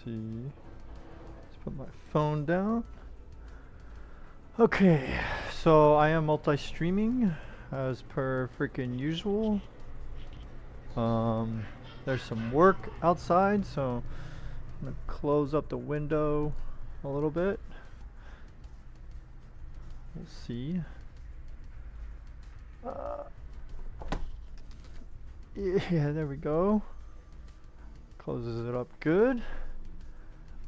see. Let's put my phone down. Okay, so I am multi-streaming as per freaking usual. There's some work outside, so I'm gonna close up the window a little bit. We'll see. Yeah, there we go. Closes it up good.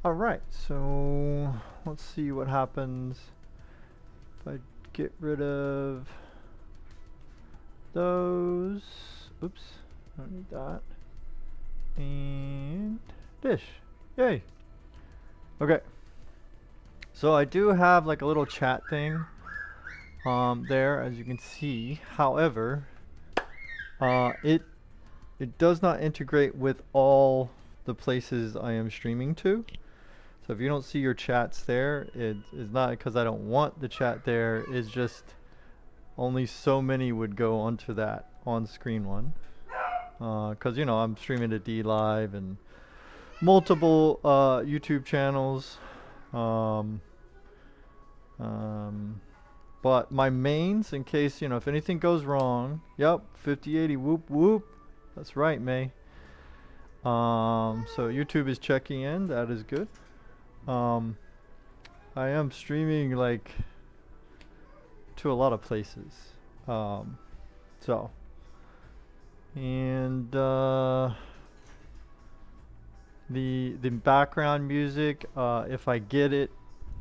Alright, so let's see what happens if I get rid of those. Oops, I don't need that. And dish. Yay. Okay. So I do have like a little chat thing there, as you can see. However, it does not integrate with all the places I am streaming to. So if you don't see your chats there, it is not because I don't want the chat there. It's just only so many would go onto that on-screen one. Because, you know, I'm streaming to D Live and multiple YouTube channels. But my mains, in case, you know, if anything goes wrong, yep, 5080, whoop whoop. That's right, May. So YouTube is checking in, that is good. I am streaming like to a lot of places. So and the background music, if I get it,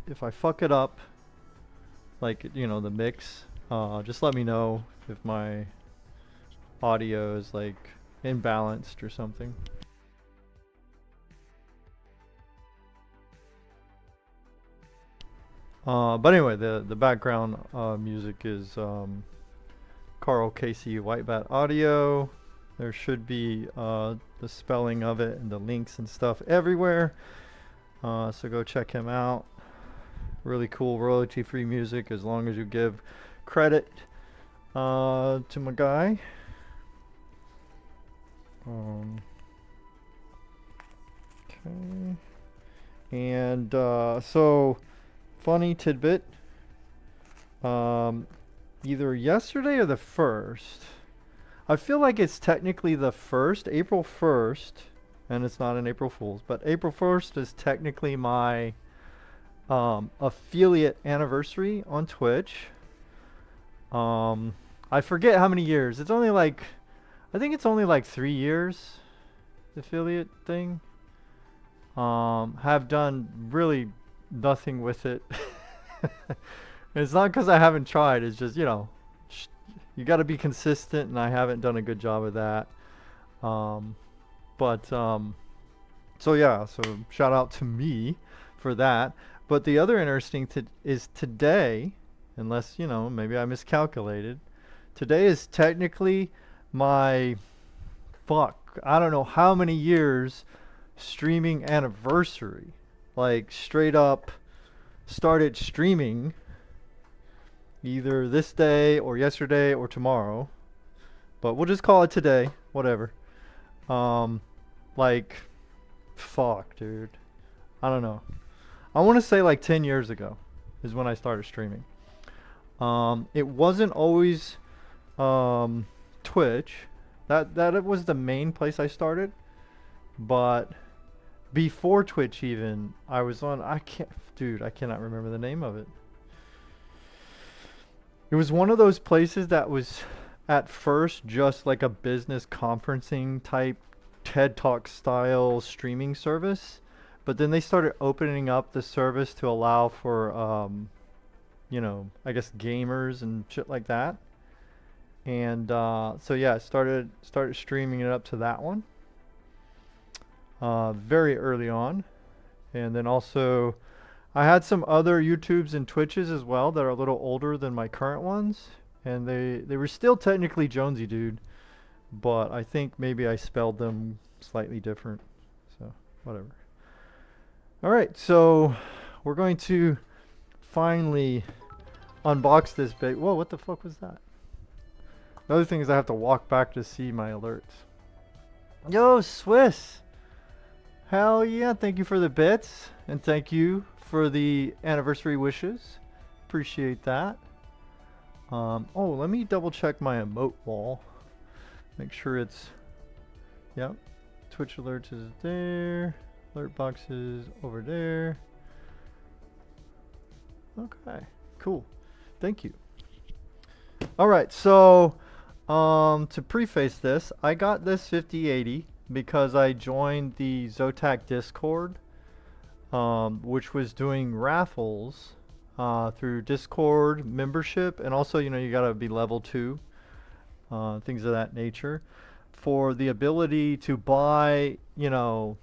if I fuck it up, like, you know, the mix, just let me know if my audio is like imbalanced or something. But anyway, the background music is Karl KC Whitebat Audio. There should be the spelling of it and the links and stuff everywhere. So go check him out. Really cool royalty-free music as long as you give credit to my guy. Okay. And so, funny tidbit. Either yesterday or the 1st. I feel like it's technically the 1st, April 1st, and it's not an April Fool's, but April 1st is technically my affiliate anniversary on Twitch. I forget how many years. It's only like, I think it's only like 3 years, the affiliate thing. Have done really nothing with it. It's not because I haven't tried, it's just, you know, you got to be consistent, and I haven't done a good job of that. So yeah, so shout out to me for that. But the other interesting is today, unless, you know, maybe I miscalculated, today is technically my, I don't know how many years streaming anniversary. Like, straight up started streaming either this day or yesterday or tomorrow, but we'll just call it today, whatever. Like, fuck, dude, I don't know. I want to say like 10 years ago is when I started streaming. It wasn't always Twitch. That was the main place I started, but before Twitch even, I was on, I cannot remember the name of it. It was one of those places that was at first just like a business conferencing type TED Talk style streaming service, but then they started opening up the service to allow for you know, I guess gamers and shit like that. And so yeah, I started streaming it up to that one very early on. And then also I had some other YouTubes and Twitches as well that are a little older than my current ones, and they were still technically Jonesy Dude, but I think maybe I spelled them slightly different, so whatever. Alright, so we're going to finally unbox this big. Whoa, what the fuck was that? The other thing is I have to walk back to see my alerts. Yo, Swiss! Hell yeah, thank you for the bits, and thank you for the anniversary wishes. Appreciate that. Oh, let me double check my emote wall. Make sure it's, yep. Twitch alerts is there. Alert boxes over there. Okay, cool. Thank you. All right, so to preface this, I got this 5080 because I joined the Zotac Discord, which was doing raffles through Discord membership, and also, you know, you gotta be level 2, things of that nature, for the ability to buy, you know,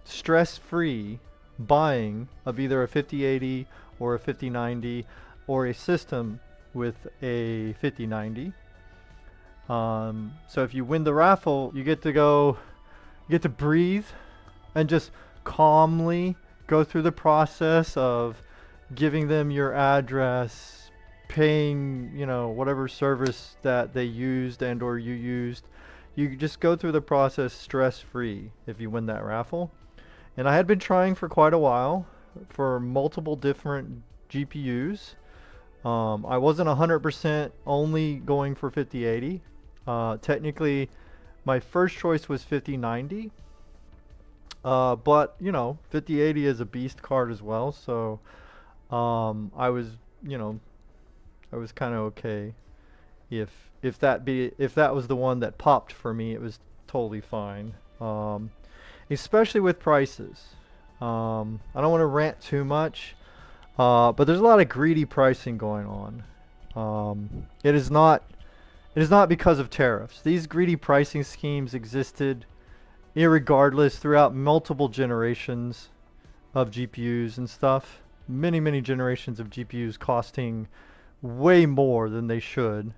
stress-free buying of either a 5080 or a 5090 or a system with a 5090. So if you win the raffle, you get to go, you get to breathe and just calmly go through the process of giving them your address, paying, you know, whatever service that they used and or you used. You just go through the process stress-free if you win that raffle. And I had been trying for quite a while for multiple different GPUs. I wasn't 100% only going for 5080. Technically, my first choice was 5090. But, you know, 5080 is a beast card as well. So I was, you know, I was kind of okay. If that was the one that popped for me, it was totally fine. Especially with prices. I don't want to rant too much, but there's a lot of greedy pricing going on. It is not because of tariffs. These greedy pricing schemes existed irregardless throughout multiple generations of GPUs and stuff. Many generations of GPUs costing way more than they should.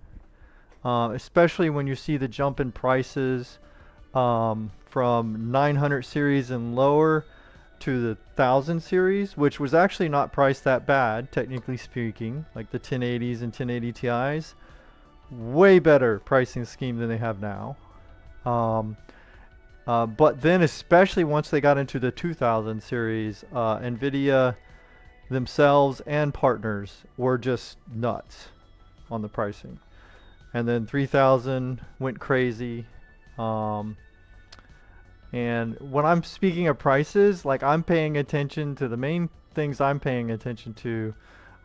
Especially when you see the jump in prices from 900 series and lower to the 1000 series, which was actually not priced that bad, technically speaking, like the 1080s and 1080 Ti's. Way better pricing scheme than they have now. But then especially once they got into the 2000 series, Nvidia themselves and partners were just nuts on the pricing. And then 3000 went crazy. And when I'm speaking of prices, like, I'm paying attention to the main things I'm paying attention to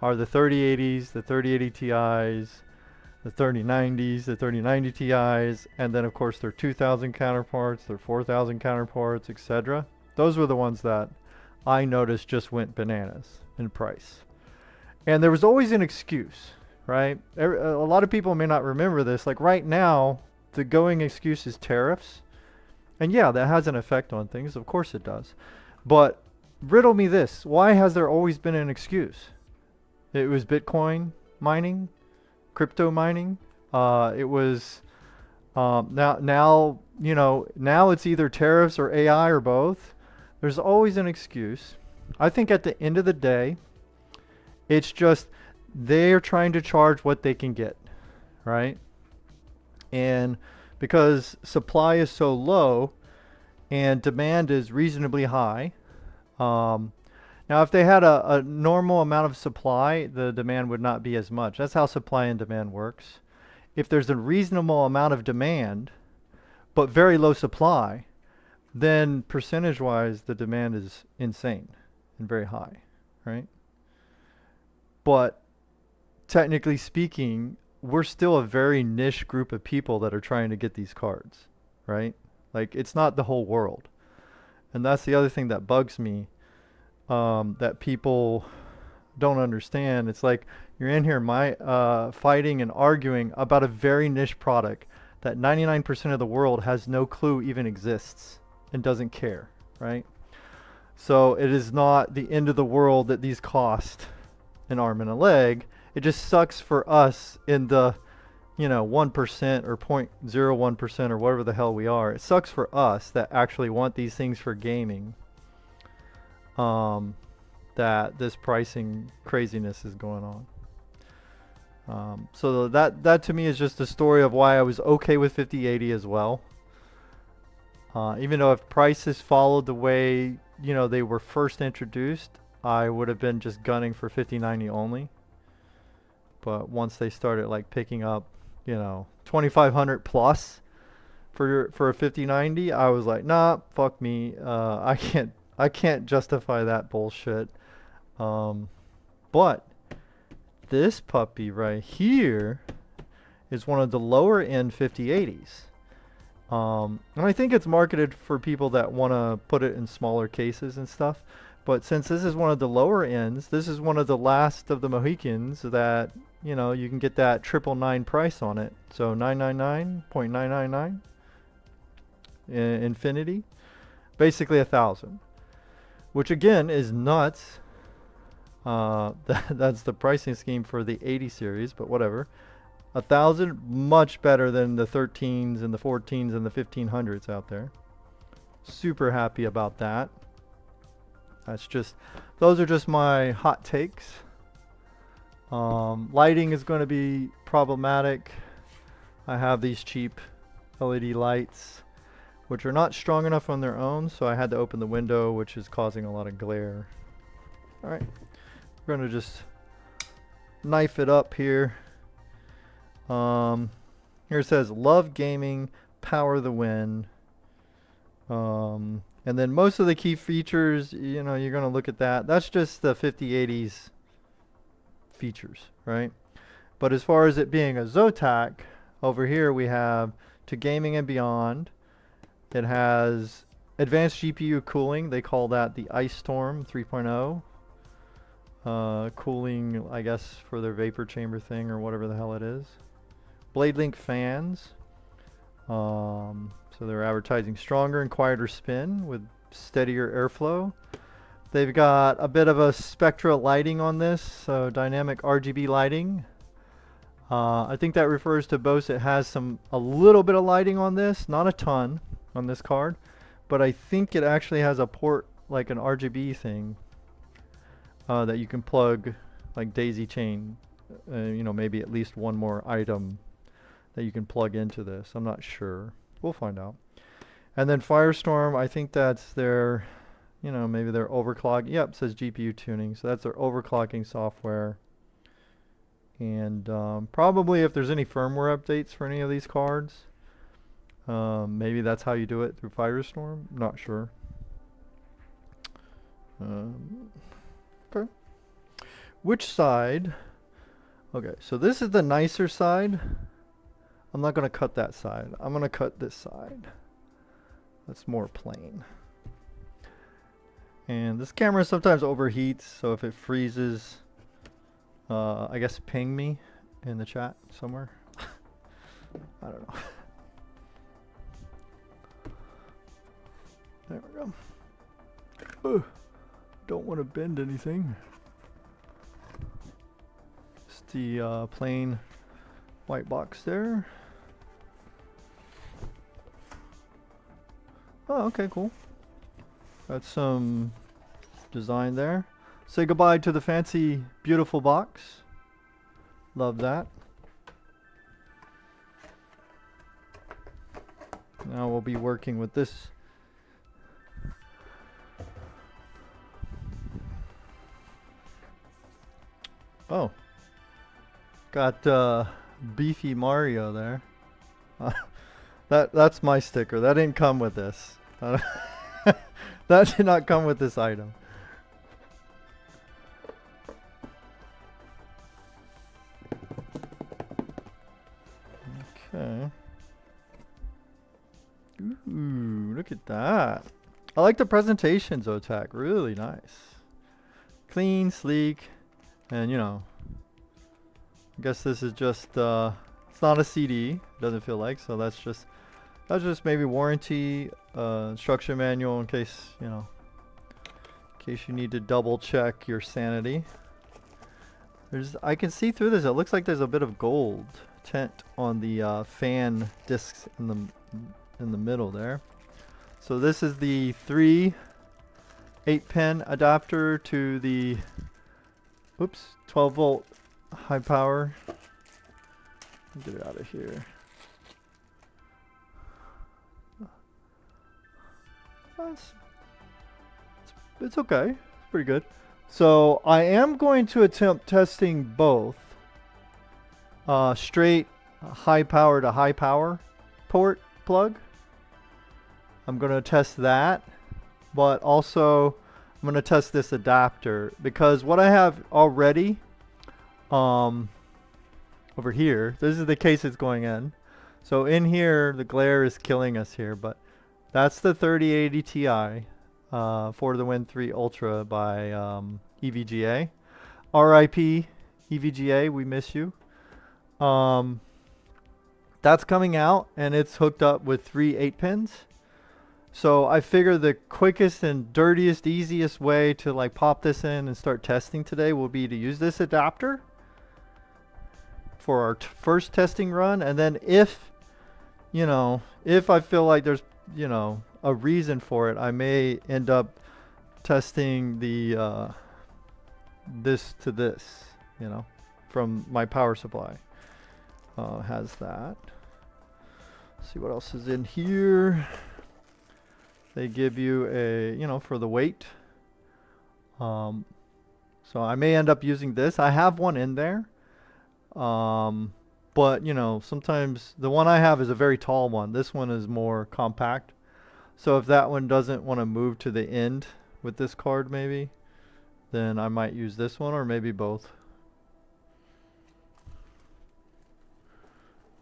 are the 3080s, the 3080 Ti's, the 3090s, the 3090 Ti's, and then of course their 2000 counterparts, their 4000 counterparts, etc. Those were the ones that I noticed just went bananas in price. And there was always an excuse, right? A lot of people may not remember this. Like right now, the going excuse is tariffs. And yeah, that has an effect on things. Of course it does. But riddle me this. Why has there always been an excuse? It was Bitcoin mining, crypto mining. It was now you know, now it's either tariffs or AI or both. There's always an excuse. I think at the end of the day, it's just they're trying to charge what they can get, right? And because supply is so low and demand is reasonably high. Now, if they had a normal amount of supply, the demand would not be as much. That's how supply and demand works. If there's a reasonable amount of demand, but very low supply, then percentage-wise, the demand is insane and very high, right? But technically speaking, we're still a very niche group of people that are trying to get these cards, right? Like, it's not the whole world. And that's the other thing that bugs me, that people don't understand. It's like you're in here fighting and arguing about a very niche product that 99% of the world has no clue even exists and doesn't care, right? So it is not the end of the world that these cost an arm and a leg. It just sucks for us in the, you know, 1% or 0.01% or whatever the hell we are. It sucks for us that actually want these things for gaming, that this pricing craziness is going on. So that to me is just the story of why I was okay with 5080 as well. Even though if prices followed the way, you know, they were first introduced, I would have been just gunning for 5090 only. But once they started like picking up, you know, 2500 plus for a 5090, I was like, nah, fuck me. I can't justify that bullshit. But this puppy right here is one of the lower end 5080s. And I think it's marketed for people that want to put it in smaller cases and stuff. But since this is one of the lower ends, this is one of the last of the Mohicans that, you know, you can get that 999 price on it. So 999.999 infinity, basically 1,000, which again is nuts. That's the pricing scheme for the 80 series, but whatever. 1,000, much better than the 13s and the 14s and the 1500s out there. Super happy about that. Those are just my hot takes. Lighting is going to be problematic. I have these cheap LED lights, which are not strong enough on their own, so I had to open the window, which is causing a lot of glare. Alright, we're going to just knife it up here. Here it says, love gaming, power the win. And then most of the key features, you know, you're going to look at that. That's just the 5080's features, right? But as far as it being a Zotac, over here we have to gaming and beyond. It has advanced GPU cooling. They call that the Ice Storm 3.0. Cooling, I guess, for their vapor chamber thing or whatever the hell it is. Blade Link fans. So they're advertising stronger and quieter spin with steadier airflow. They've got a bit of a spectra lighting on this, so dynamic RGB lighting. I think that refers to both. It has a little bit of lighting on this, not a ton on this card, but I think it actually has a port, like an RGB thing, that you can plug, like daisy chain, you know, maybe at least one more item that you can plug into this. I'm not sure. We'll find out. And then Firestorm, I think that's their, you know, maybe their overclock. Yep, it says GPU tuning. So that's their overclocking software. And probably if there's any firmware updates for any of these cards, maybe that's how you do it through Firestorm. Not sure. Okay. Which side? Okay, so this is the nicer side. I'm not going to cut that side. I'm going to cut this side. That's more plain. And this camera sometimes overheats, so if it freezes, I guess ping me in the chat somewhere. I don't know. There we go. Ugh. Don't want to bend anything. It's the plain white box there. Oh, okay, cool. Got some design there. Say goodbye to the fancy, beautiful box. Love that. Now we'll be working with this. Oh. Got beefy Mario there. That's my sticker. That didn't come with this. That did not come with this item. Okay. Ooh, look at that. I like the presentation, Zotac. Really nice. Clean, sleek, and you know, I guess this is just it's not a CD, doesn't feel like, so that's just maybe warranty, instruction manual in case, you know, in case you need to double check your sanity. I can see through this. It looks like there's a bit of gold tint on the fan discs in the middle there. So this is the 8-pin adapter to the 12 volt high power. Get it out of here. it's okay. It's pretty good. So I am going to attempt testing both straight high power to high power port plug. I'm going to test that, but also I'm going to test this adapter because what I have already over here, this is the case it's going in. So in here, the glare is killing us here, but that's the 3080 Ti for the Win 3 Ultra by EVGA. RIP EVGA, we miss you. That's coming out and it's hooked up with 3 8-pins. So I figure the quickest and dirtiest, easiest way to like pop this in and start testing today will be to use this adapter for our first testing run. And then if, you know, if I feel like there's, you know, a reason for it, I may end up testing the this to this, you know, from my power supply. Has that. Let's see what else is in here. They give you a, you know, for the weight. So I may end up using this. I have one in there. But, you know, sometimes the one I have is a very tall one. This one is more compact. So if that one doesn't want to move to the end with this card maybe, then I might use this one or maybe both.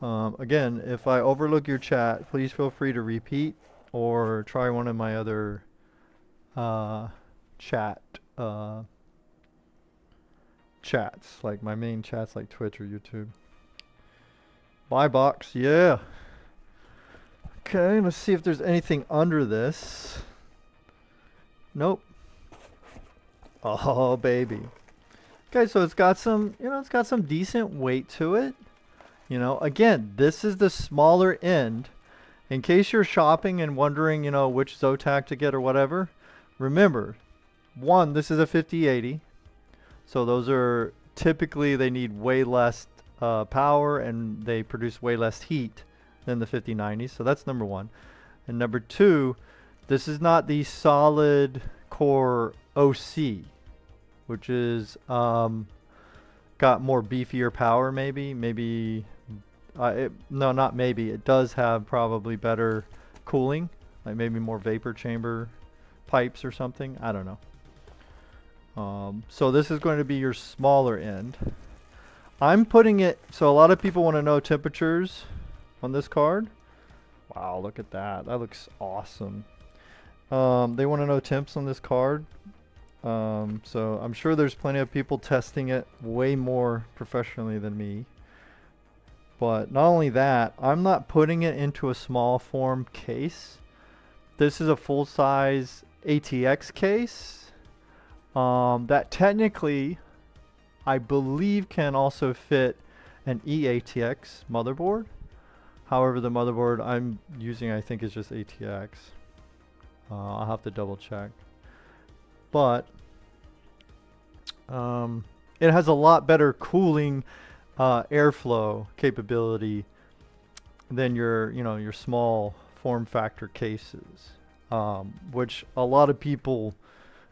Again, if I overlook your chat, please feel free to repeat or try one of my other chats, like my main chats like Twitch or YouTube. Buy box, yeah. Okay, let's see if there's anything under this. Nope. Oh, baby. Okay, so it's got some, you know, it's got some decent weight to it. You know, again, this is the smaller end. In case you're shopping and wondering, you know, which Zotac to get or whatever, remember, one, this is a 5080. So those are typically, they need way less power and they produce way less heat than the 5090. So that's number one. And number two, this is not the solid core OC, which is got more beefier power maybe. No, not maybe. It does have probably better cooling, like maybe more vapor chamber pipes or something. I don't know. So this is going to be your smaller end. I'm putting it, so a lot of people want to know temperatures on this card. Wow, look at that. That looks awesome. They want to know temps on this card. So I'm sure there's plenty of people testing it way more professionally than me. But not only that, I'm not putting it into a small form case. This is a full-size ATX case that technically, I believe, can also fit an eATX motherboard. However, the motherboard I'm using, I think, is just ATX. I'll have to double check. But it has a lot better cooling airflow capability than your, you know, your small form factor cases, which a lot of people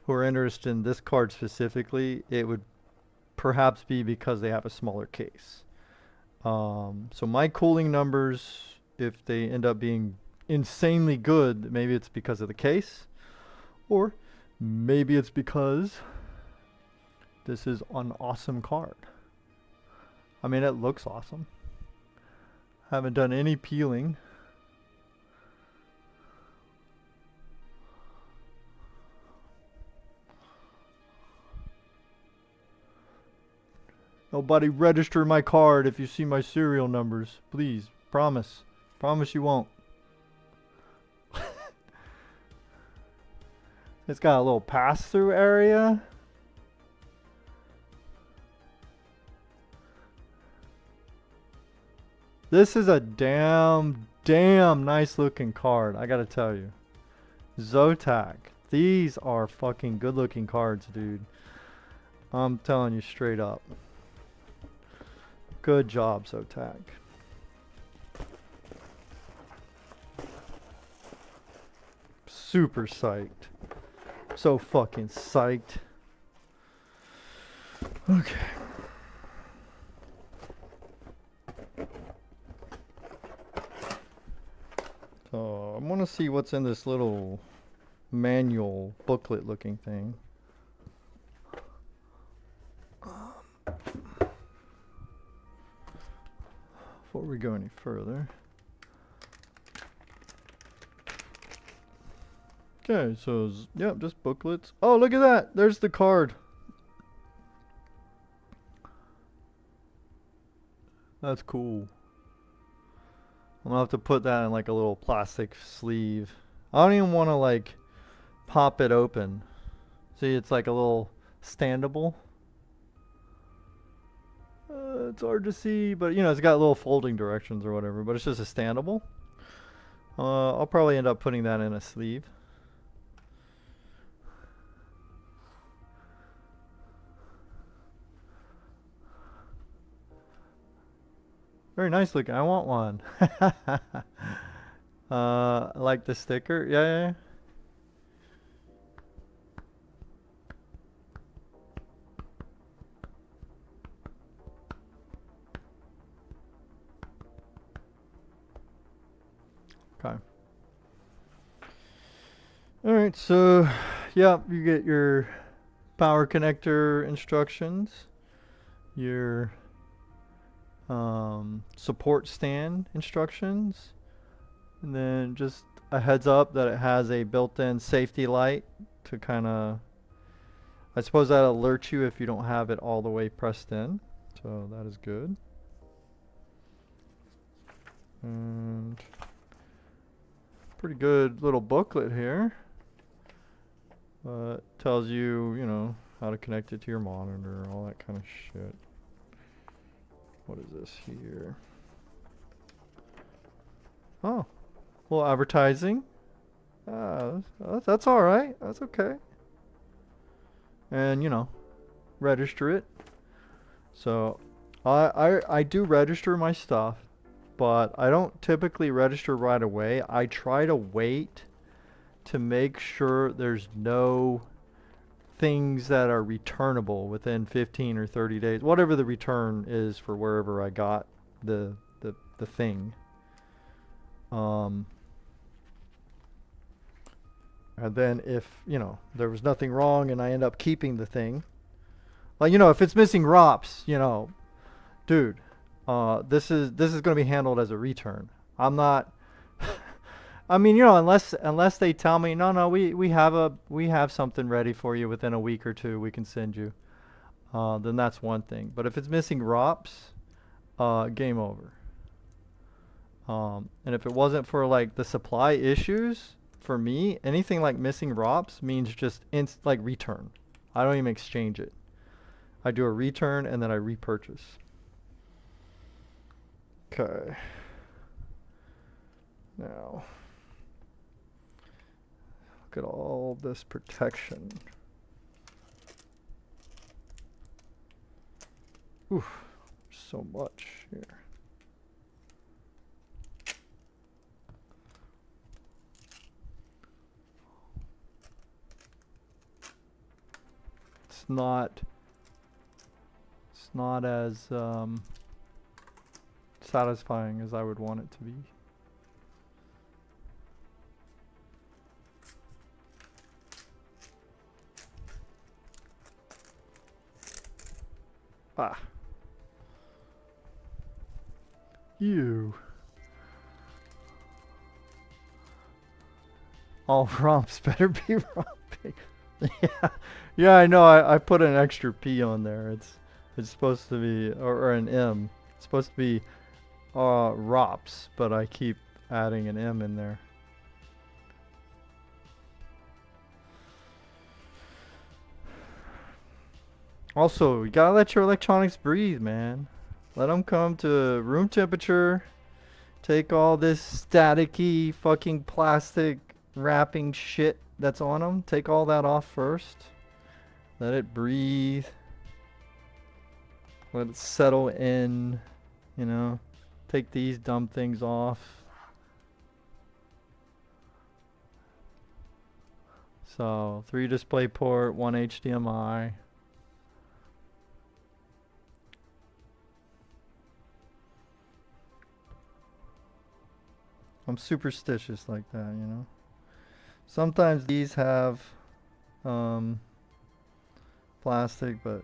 who are interested in this card specifically, it would perhaps be because they have a smaller case. So my cooling numbers, if they end up being insanely good, maybe it's because of the case, or maybe it's because this is an awesome card. I mean, it looks awesome. Haven't done any peeling. Nobody register my card if you see my serial numbers. Please, promise. Promise you won't. It's got a little pass-through area. This is a damn nice looking card, I gotta tell you. Zotac. These are fucking good looking cards, dude. I'm telling you straight up. Good job, Zotac. super psyched. So fucking psyched. Okay. So I want to see what's in this little manual booklet looking thing. Before we go any further. Okay, so yep, just booklets. Oh, look at that! There's the card. That's cool. I'm gonna have to put that in like a little plastic sleeve. I don't even want to like pop it open. See, it's like a little standable. It's hard to see, but you know, it's got little folding directions or whatever, but it's just a standable. I'll probably end up putting that in a sleeve. Very nice looking. I want one. I like the sticker. Yeah. Okay. Alright, so yeah, you get your power connector instructions, your support stand instructions, and then just a heads up that it has a built-in safety light to kind of, I suppose that alerts you if you don't have it all the way pressed in, so that is good. And pretty good little booklet here. Tells you, you know, how to connect it to your monitor, all that kind of shit. What is this here? Oh, well, advertising. That's all right. That's okay. And you know, register it. So, I do register my stuff, but I don't typically register right away. I try to wait to make sure there's no things that are returnable within 15 or 30 days, whatever the return is for wherever I got the thing. And then if, you know, there was nothing wrong and I end up keeping the thing, like, you know, if it's missing ROPS, you know, dude, this is going to be handled as a return. I'm not I mean, you know, unless they tell me, no, we have something ready for you within a week or two, we can send you. Then that's one thing. But if it's missing ROPS, game over. And if it wasn't for like the supply issues, for me, anything like missing ROPS means just like return. I don't even exchange it. I do a return and then I repurchase. Okay. Now, look at all this protection. Oof, so much here. It's not as satisfying as I would want it to be. Ah. You. All ROMs better be romping. Yeah, I know. I put an extra P on there. It's supposed to be, or an M. It's supposed to be ROPS, but I keep adding an M in there. Also, you gotta let your electronics breathe, man. Let them come to room temperature. Take all this staticky fucking plastic wrapping shit that's on them. Take all that off first. Let it breathe. Let it settle in. You know, take these dumb things off. So 3 display port, 1 HDMI. I'm superstitious like that, you know. Sometimes these have plastic, but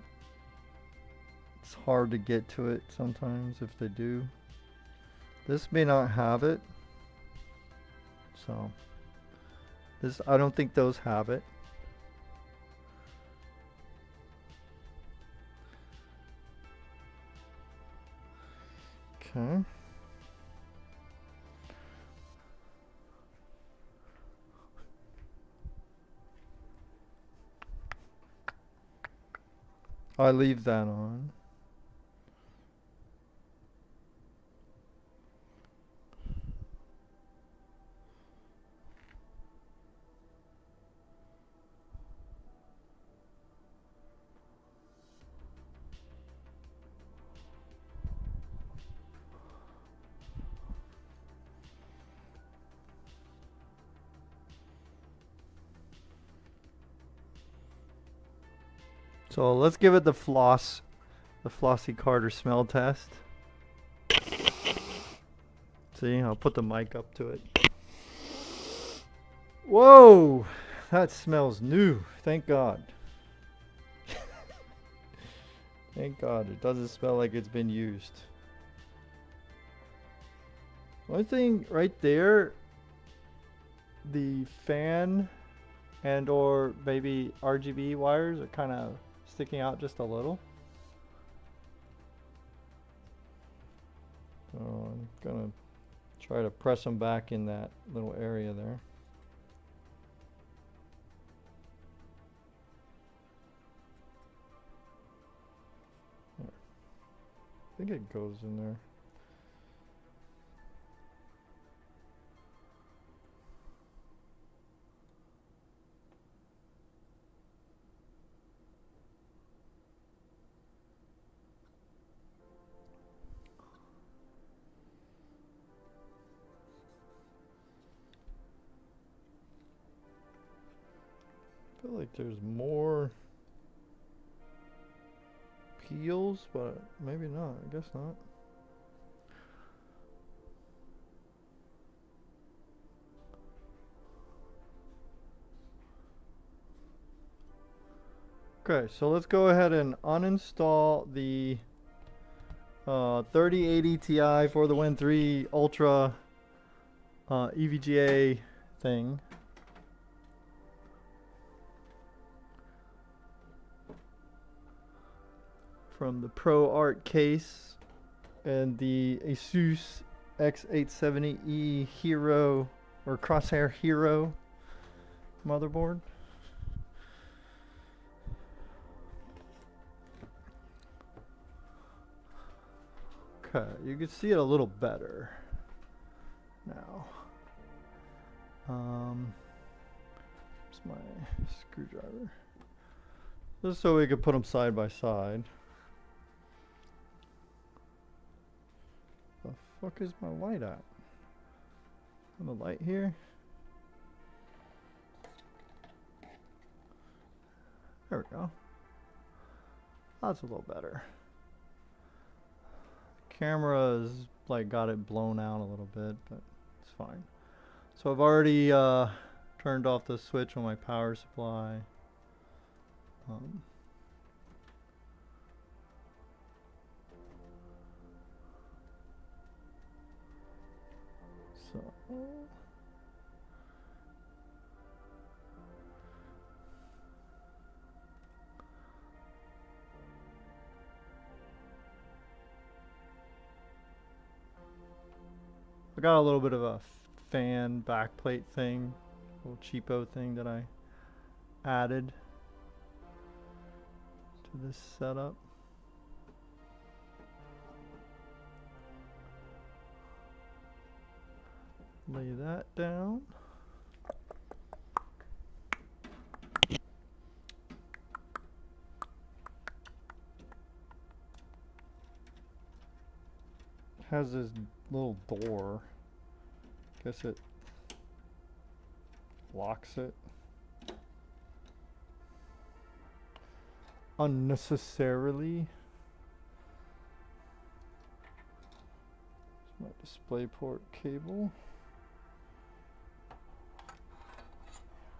it's hard to get to it sometimes if they do. This may not have it. So this, I don't think those have it. Okay. I leave that on. So let's give it the Flossy Carter smell test. See, I'll put the mic up to it. Whoa, that smells new. Thank God. Thank God, it doesn't smell like it's been used. One thing right there, the fan and or maybe RGB wires are kind of sticking out just a little. So I'm gonna try to press them back in that little area there. I think it goes in there. I feel like there's more peels, but maybe not. I guess not. Okay, so let's go ahead and uninstall the 3080 Ti for the Win 3 Ultra EVGA thing. From the Proart case and the Asus X870E Hero or Crosshair Hero motherboard. Okay, you can see it a little better now. Here's my screwdriver. Just so we could put them side by side. The fuck is my light at? On the light here? There we go. That's a little better. Camera's like got it blown out a little bit, but it's fine. So I've already turned off the switch on my power supply. I got a little bit of a fan backplate thing, a little cheapo thing that I added to this setup. Lay that down. Has this little door. Guess it locks it. unnecessarily. My DisplayPort cable.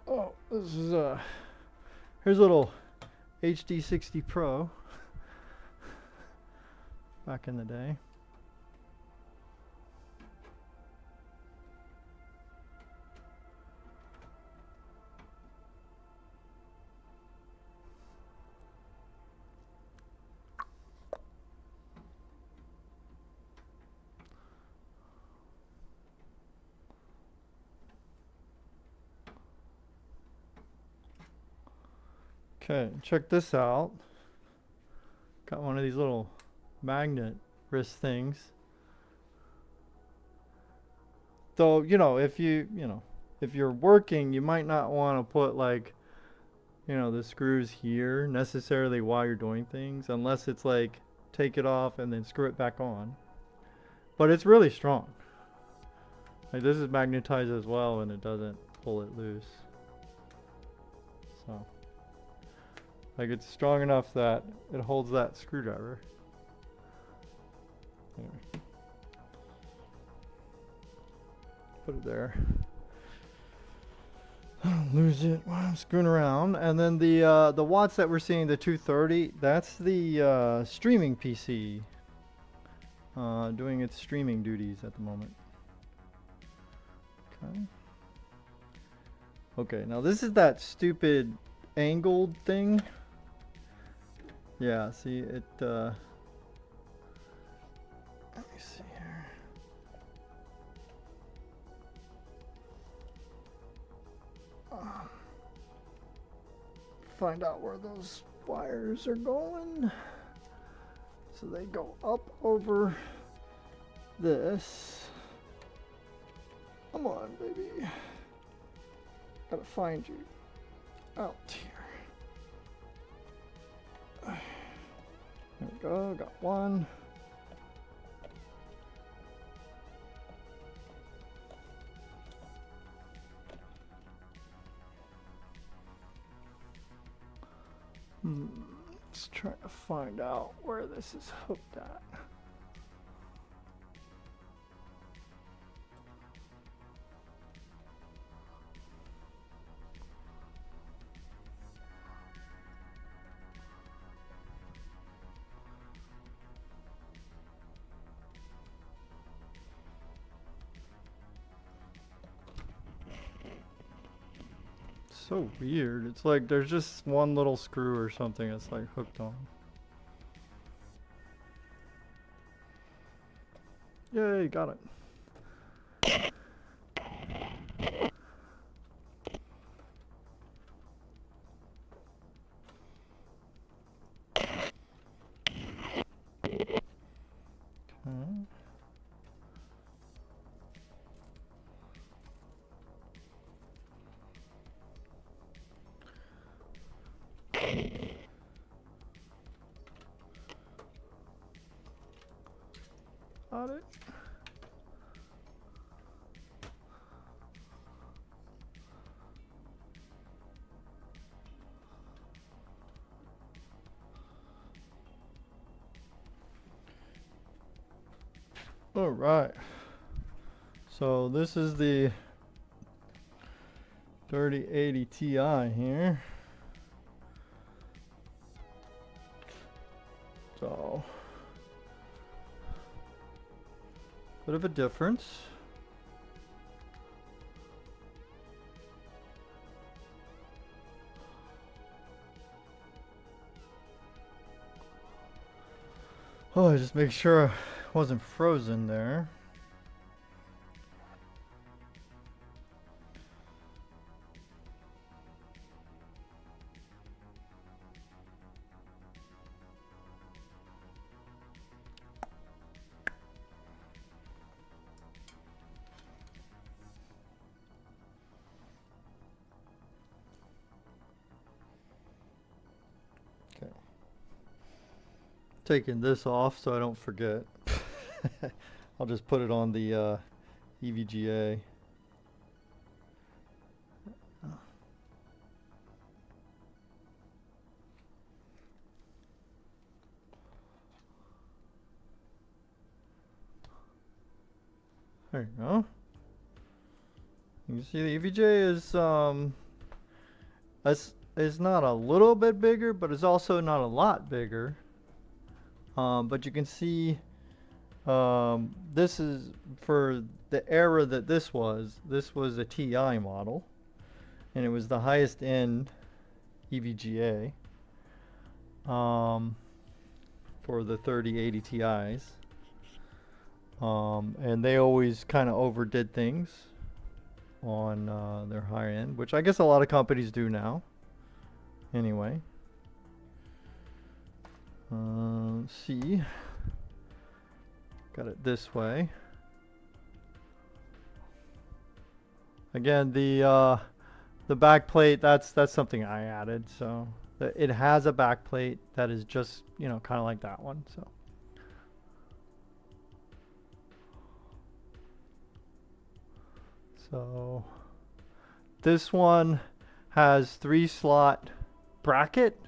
Oh, this is here's a little HD60 Pro back in the day. Okay, check this out. Got one of these little magnet wrist things. So, you know, if you're working, you might not want to put like, the screws here necessarily while you're doing things, unless it's like take it off and then screw it back on. But it's really strong. Like this is magnetized as well and it doesn't pull it loose. So, like it's strong enough that it holds that screwdriver. There. Put it there. Lose it while I'm screwing around. And then the watts that we're seeing, the 230, that's the streaming PC doing its streaming duties at the moment. Okay. Okay, now this is that stupid angled thing. Yeah, see it. Let me see here. Find out where those wires are going. So they go up over this. Come on, baby. Gotta find you out here. There we go, got one. Let's try to find out where this is hooked at. So weird. It's like there's just one little screw or something that's like hooked on. Yay, got it. Got it. All right. So this is the 3080 Ti here. So bit of a difference. Oh, just make sure I wasn't frozen there. Taking this off so I don't forget. I'll just put it on the EVGA. There you go. You can see the EVGA is not a little bit bigger, but it's also not a lot bigger. But you can see this is for the era that this was a TI model, and it was the highest end EVGA for the 3080 Ti's. And they always kind of overdid things on their higher end, which I guess a lot of companies do now. Anyway, let's see. Got it this way. Again, the back plate, that's something I added. So it has a back plate that is just, you know, kind of like that one. So this one has 3-slot bracket.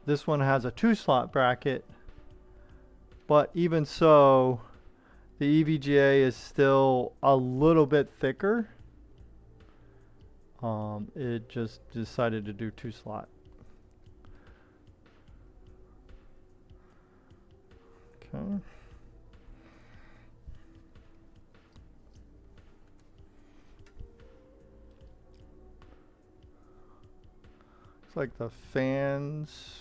This one has a 2-slot bracket. But even so, the EVGA is still a little bit thicker. It just decided to do 2-slot. Okay. Looks like the fans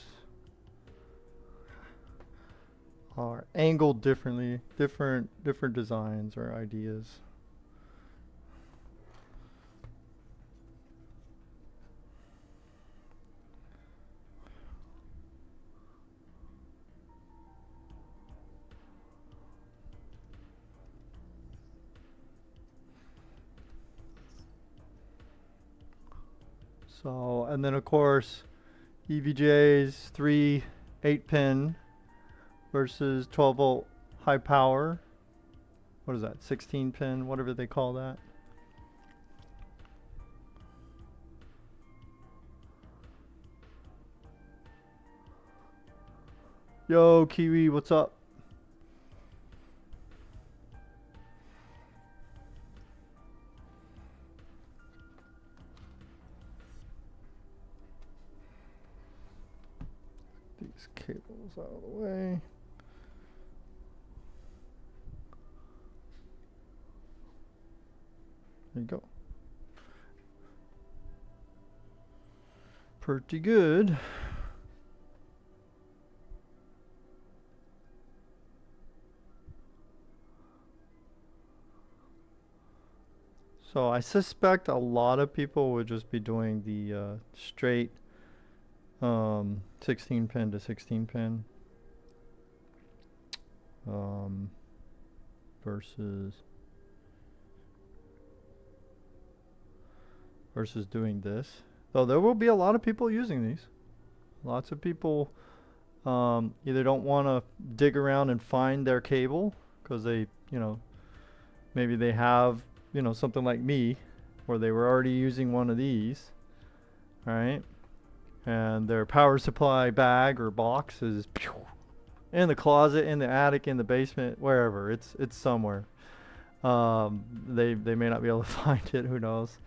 are angled differently, different designs or ideas. So, and then of course, EVGA's 3 8-pin versus 12-volt high power. What is that? 16-pin, whatever they call that. Yo, Kiwi, what's up? These cables out of the way. There you go. Pretty good. So I suspect a lot of people would just be doing the straight 16-pin to 16-pin versus doing this. Though there will be a lot of people using these. Lots of people either don't want to dig around and find their cable because they, you know, maybe they have, you know, something like me where they were already using one of these, right? And their power supply bag or box is in the closet, in the attic, in the basement, wherever. It's somewhere. They may not be able to find it. Who knows?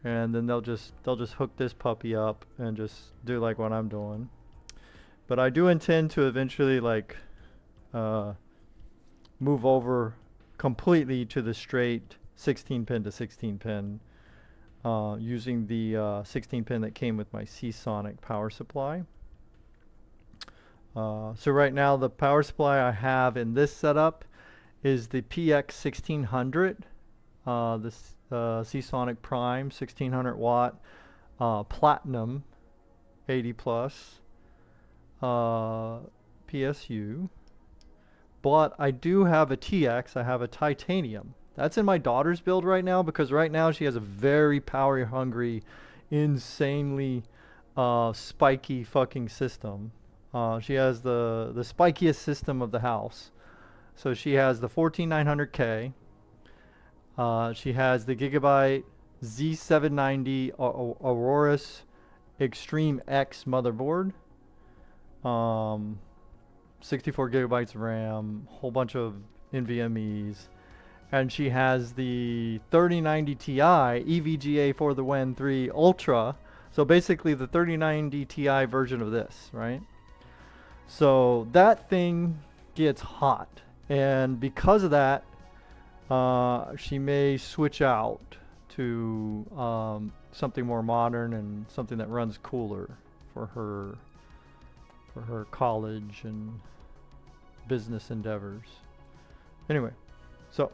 And then they'll just hook this puppy up and just do like what I'm doing. But I do intend to eventually like move over completely to the straight 16-pin to 16-pin. Using the 16-pin that came with my Seasonic power supply. So right now the power supply I have in this setup is the PX1600, this Seasonic Prime 1600 watt Platinum 80 plus PSU. But I do have a TX, I have a titanium. That's in my daughter's build right now because right now she has a very power hungry, insanely spiky fucking system. She has the spikiest system of the house. So she has the 14900K. She has the Gigabyte Z790 Aorus Extreme X motherboard. 64 gigabytes of RAM, whole bunch of NVMe's, and she has the 3090 Ti EVGA for the Wen 3 Ultra. So basically the 3090 Ti version of this, right? So that thing gets hot, and because of that, she may switch out to something more modern and something that runs cooler for her college and business endeavors. Anyway, so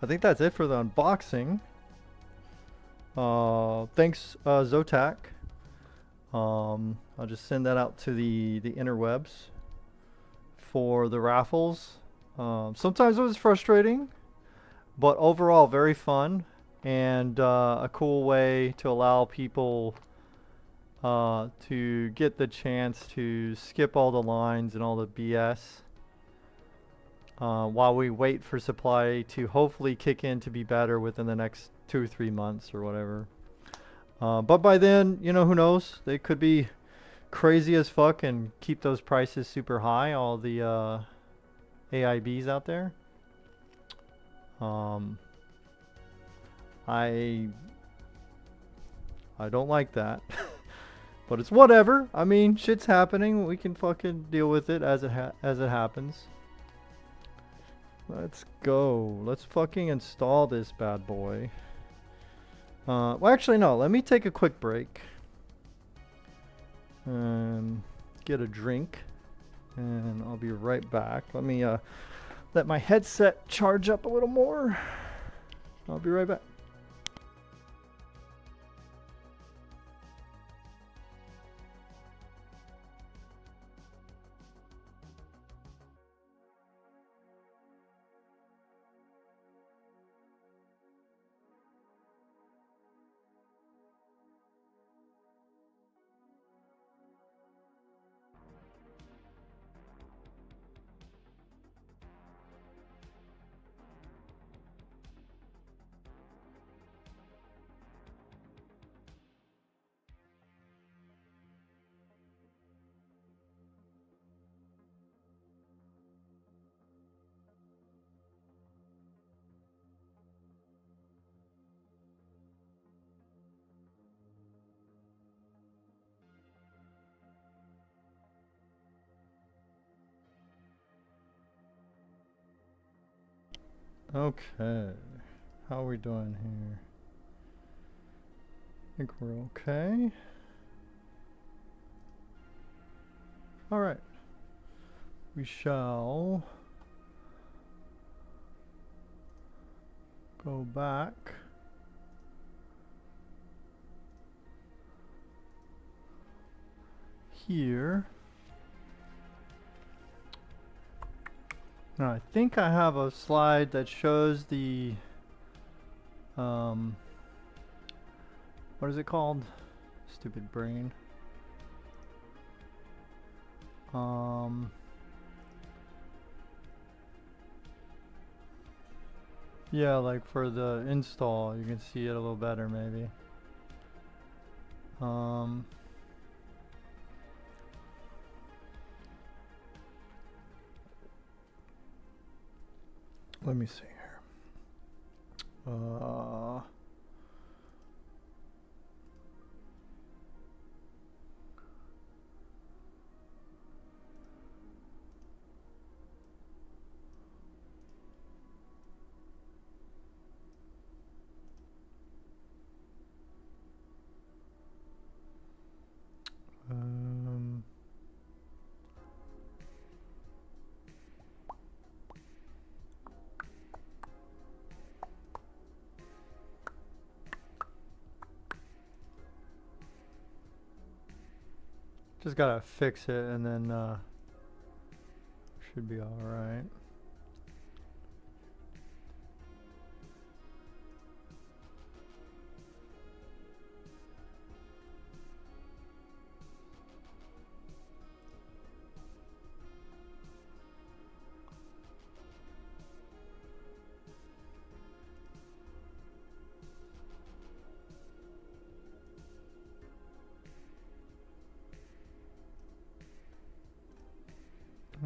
I think that's it for the unboxing. Thanks, Zotac. I'll just send that out to the interwebs for the raffles. Sometimes it was frustrating, but overall very fun, and a cool way to allow people to get the chance to skip all the lines and all the BS while we wait for supply to hopefully kick in to be better within the next 2 or 3 months or whatever. But by then, you know, who knows? They could be crazy as fuck and keep those prices super high, all the AIBs out there. I don't like that. But it's whatever. I mean, shit's happening. We can fucking deal with it as it happens. Let's go. Let's fucking install this bad boy. Well, actually, no. Let me take a quick break. Get a drink. And I'll be right back. Let me let my headset charge up a little more. I'll be right back. Okay, how are we doing here? I think we're okay. All right, we shall go back. Here. Now I think I have a slide that shows the what is it called? Stupid brain. Yeah, like for the install, you can see it a little better maybe. Let me see here. Just gotta fix it and then should be all right.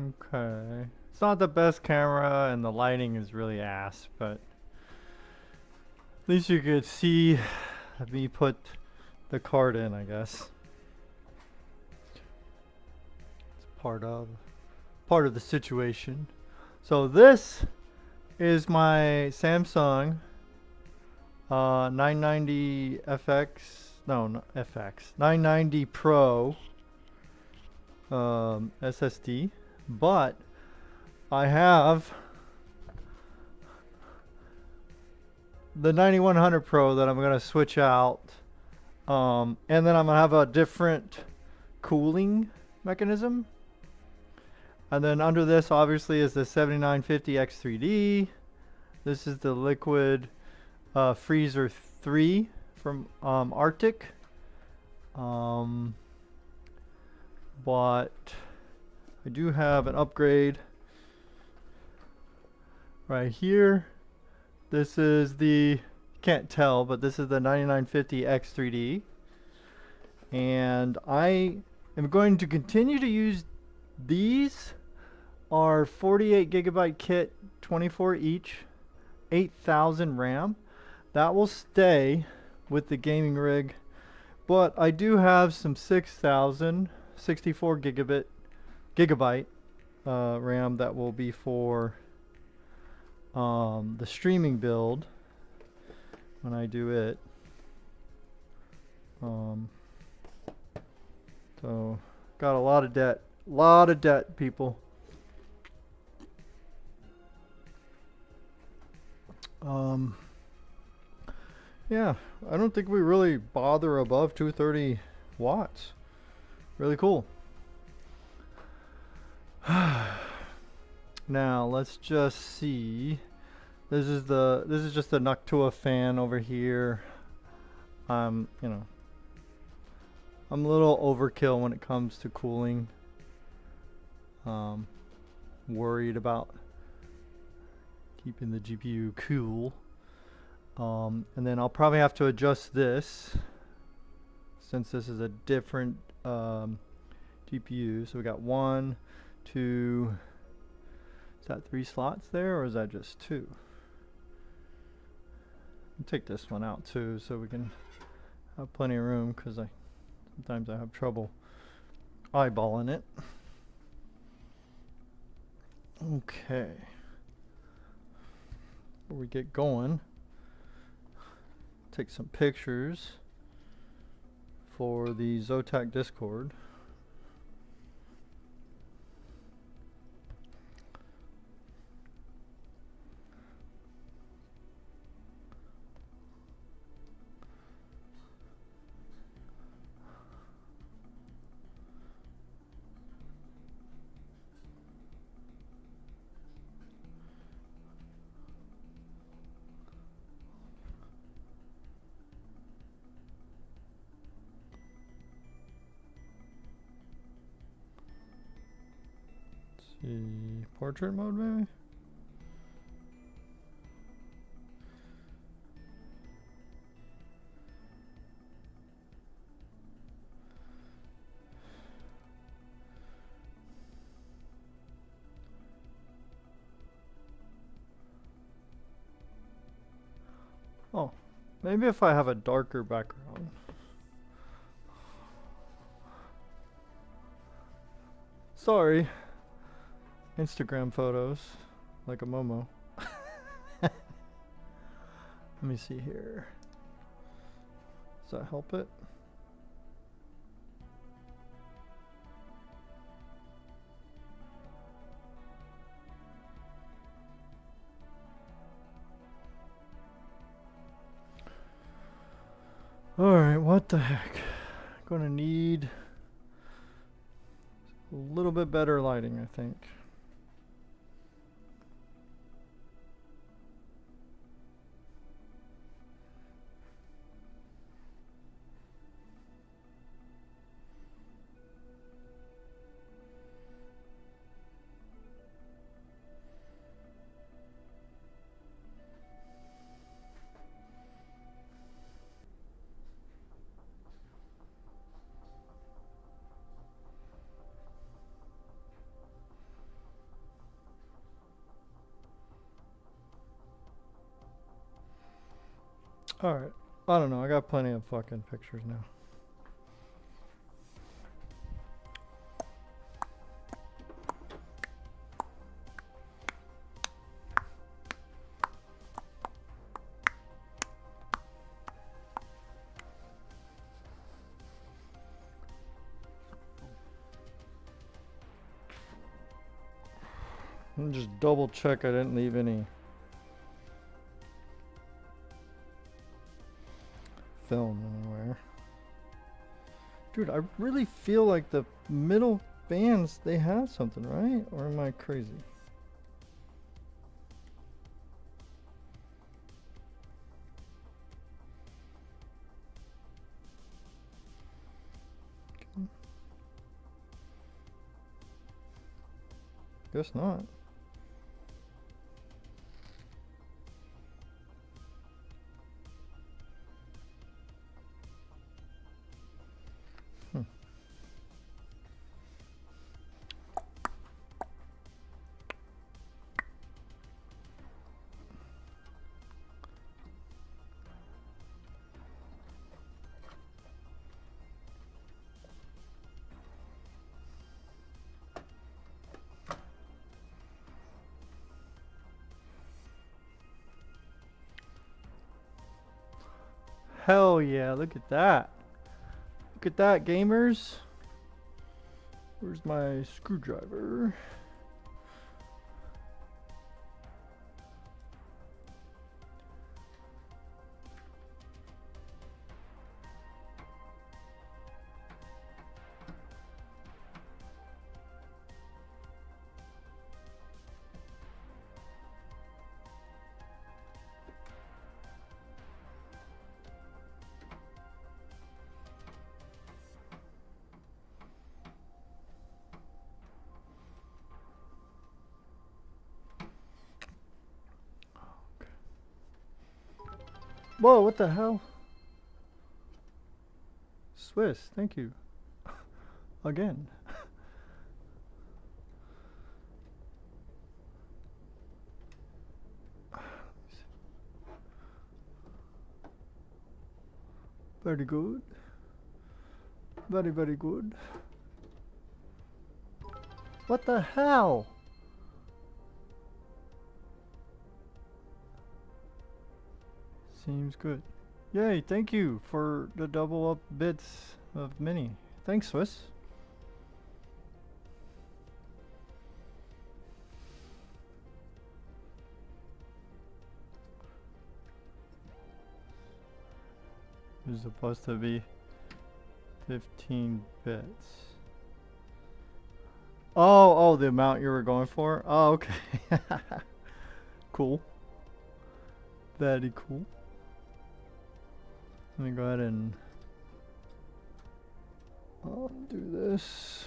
Okay. It's not the best camera and the lighting is really ass, but at least you could see me put the card in, I guess. It's part of the situation. So this is my Samsung 990 FX, no, not FX, 990 Pro SSD, but I have the 9100 Pro that I'm gonna switch out, and then I'm gonna have a different cooling mechanism. And then under this obviously is the 7950 X3D. This is the liquid freezer 3 from Arctic. But I do have an upgrade right here. This is the, can't tell, but this is the 9950 X3D. And I am going to continue to use these. Are 48 gigabyte kit, 24 each, 8,000 RAM. That will stay with the gaming rig, but I do have some 6,000 64 gigabyte RAM that will be for the streaming build when I do it. So got a lot of debt, people. Yeah, I don't think we really bother above 230 watts. Really cool. Now let's just see. This is just the Noctua fan over here. You know, I'm a little overkill when it comes to cooling. Worried about keeping the GPU cool. And then I'll probably have to adjust this since this is a different GPU. So we got 1, 2, is that 3 slots there, or is that just 2? I'll take this one out too so we can have plenty of room, because sometimes I have trouble eyeballing it. Okay. Before we get going, take some pictures for the Zotac Discord. Portrait mode, maybe? Oh, maybe if I have a darker background. Sorry. Instagram photos, like a Momo. Let me see here. Does that help it? Alright, what the heck? Gonna need a little bit better lighting, I think. Alright. I don't know. I got plenty of fucking pictures now. Let me just double check I didn't leave any film anywhere. Dude, I really feel like the middle bands, they have something, right? Or am I crazy? Okay. Guess not. Hell yeah, look at that. Look at that, gamers. Where's my screwdriver? Whoa, what the hell? Swiss, thank you. Again. Very good. Very, very good. What the hell? Seems good. Yay, thank you for the double up bits of mini. Thanks, Swiss. It's supposed to be 15 bits. Oh, the amount you were going for? Oh, okay. Cool. Very cool. Let me go ahead and do this.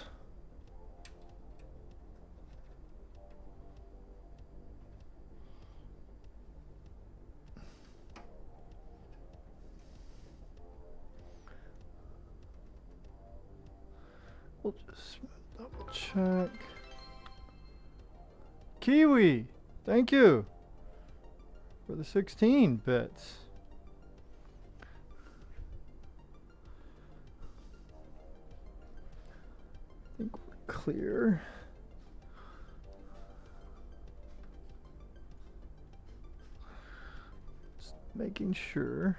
We'll just double check. Kiwi, thank you for the 16 bits. I think we're clear. Just making sure.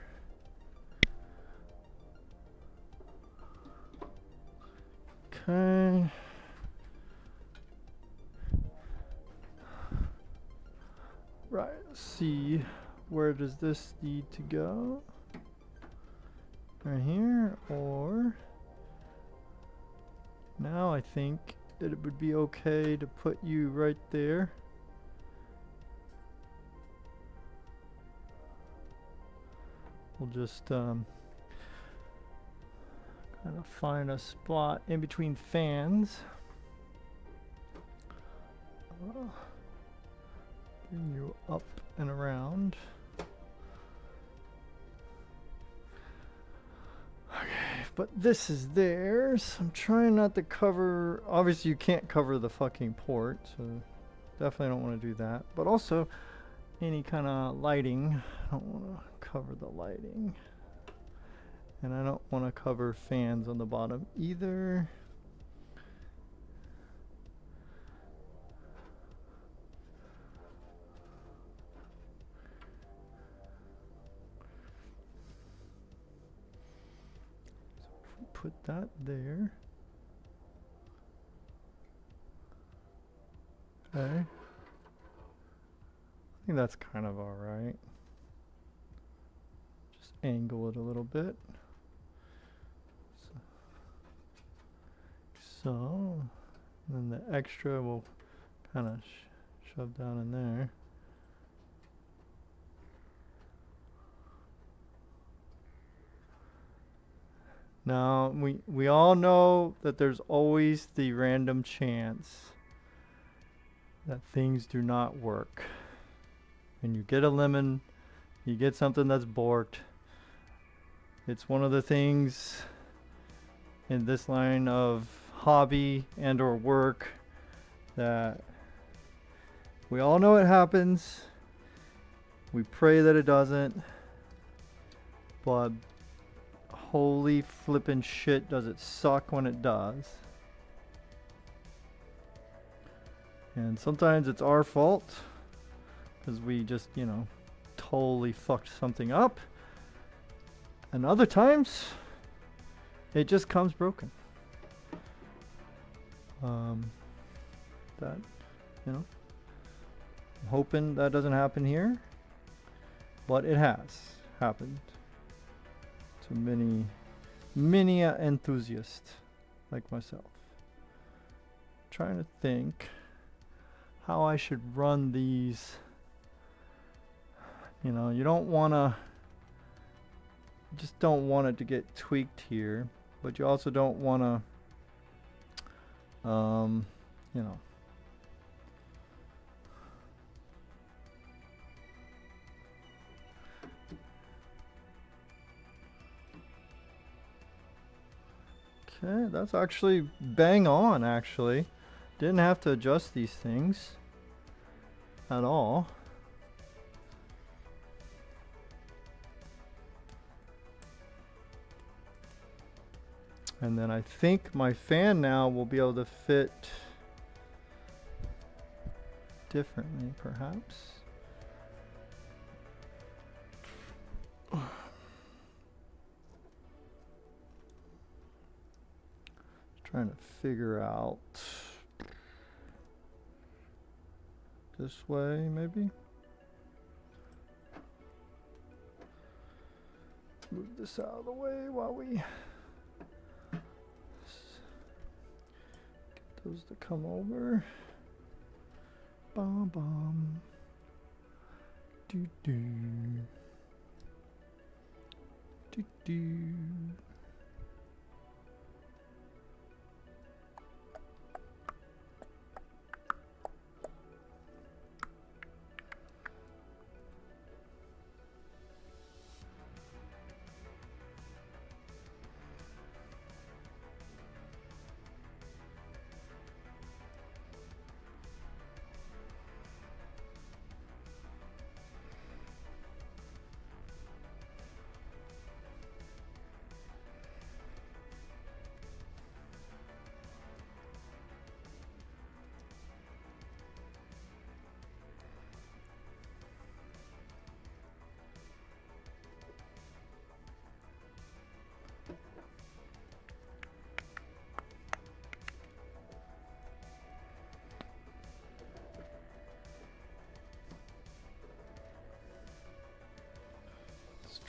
Okay. Right, let's see. Where does this need to go? Right here, or now I think that it would be okay to put you right there. We'll just kind of find a spot in between fans. Bring you up and around. Okay, but this is there, so I'm trying not to cover. Obviously, you can't cover the fucking port, so definitely don't want to do that. But also, any kind of lighting, I don't want to cover the lighting. And I don't want to cover fans on the bottom either. So if we put that there. Okay. I think that's kind of all right. Just angle it a little bit. So, and then the extra will kind of shove down in there. Now, we all know that there's always the random chance that things do not work. When you get a lemon, you get something that's borked. It's one of the things in this line of hobby and or work that we all know it happens. We pray that it doesn't, but holy flippin' shit does it suck when it does. And sometimes it's our fault because we just, you know, totally fucked something up. And other times it just comes broken. That, you know, I'm hoping that doesn't happen here, but it has happened to many enthusiasts like myself. Trying to think how I should run these. You know, you don't want to, just don't want it to get tweaked here, but you also don't want to, you know, okay, that's actually bang on, actually. Didn't have to adjust these things at all. And then I think my fan now will be able to fit differently, perhaps. Trying to figure out this way, maybe. Move this out of the way while we get those to come over. Bom bom. Do do. Do do.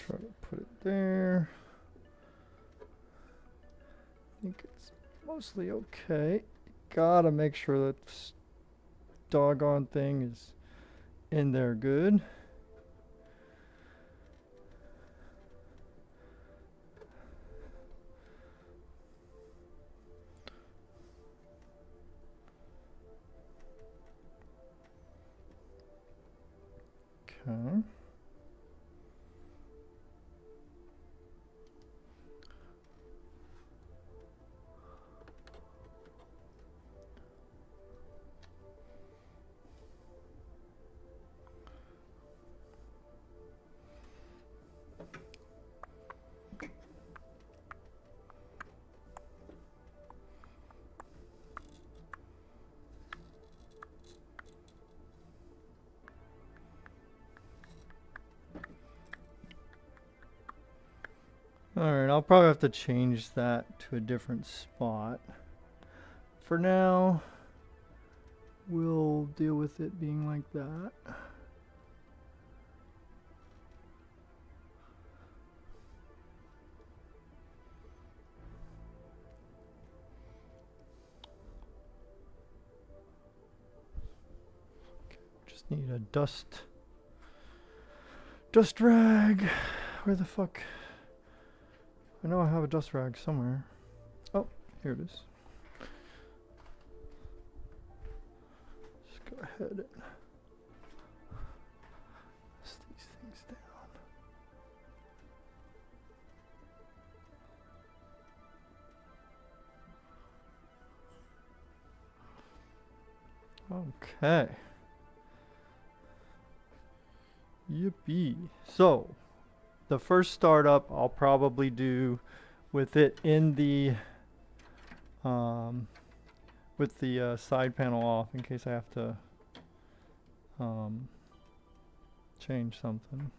Try to put it there. I think it's mostly okay. Gotta make sure that this doggone thing is in there good. Okay. Alright, I'll probably have to change that to a different spot. For now, we'll deal with it being like that. Just need a dust rag. Where the fuck? I know I have a dust rag somewhere. Oh, here it is. Just go ahead and dust these things down. Okay. Yippee. So, the first startup I'll probably do with it in the with the side panel off in case I have to change something.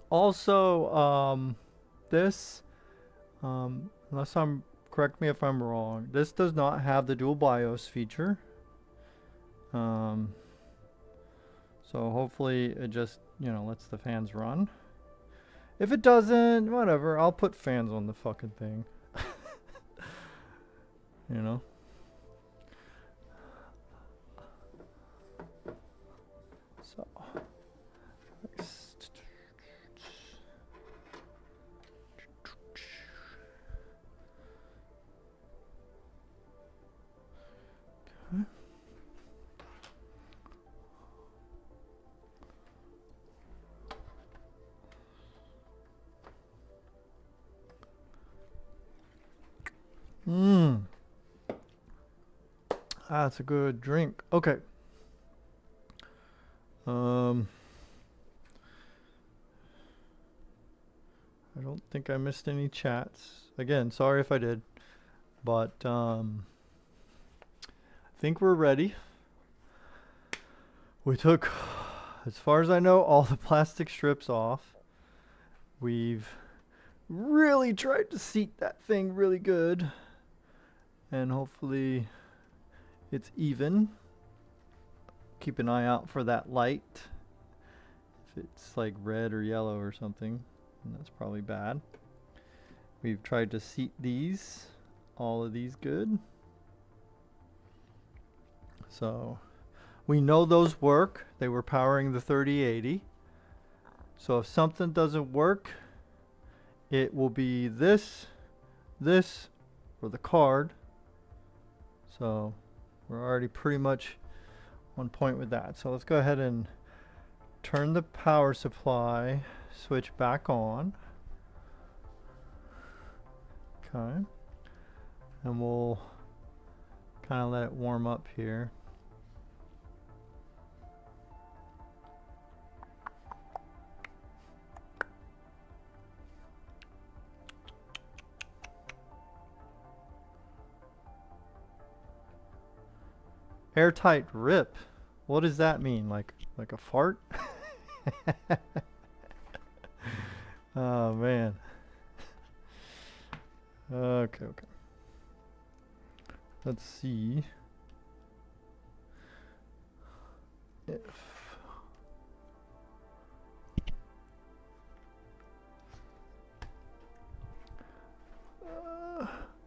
Also, this, unless correct me if I'm wrong, this does not have the dual BIOS feature. So hopefully it just, you know, lets the fans run. If it doesn't, whatever, I'll put fans on the fucking thing. You know? So. That's a good drink. Okay. I don't think I missed any chats. Again, sorry if I did. But I think we're ready. We took, as far as I know, all the plastic strips off. We've really tried to seat that thing really good. And hopefully it's even. Keep an eye out for that light. If it's like red or yellow or something, that's probably bad. We've tried to seat these, all of these good. So we know those work. They were powering the 3080. So if something doesn't work, it will be this, or the card. So we're already pretty much on point with that. So let's go ahead and turn the power supply switch back on. Okay. And we'll kind of let it warm up here. Airtight rip. What does that mean? Like a fart? Oh man. Okay. Let's see if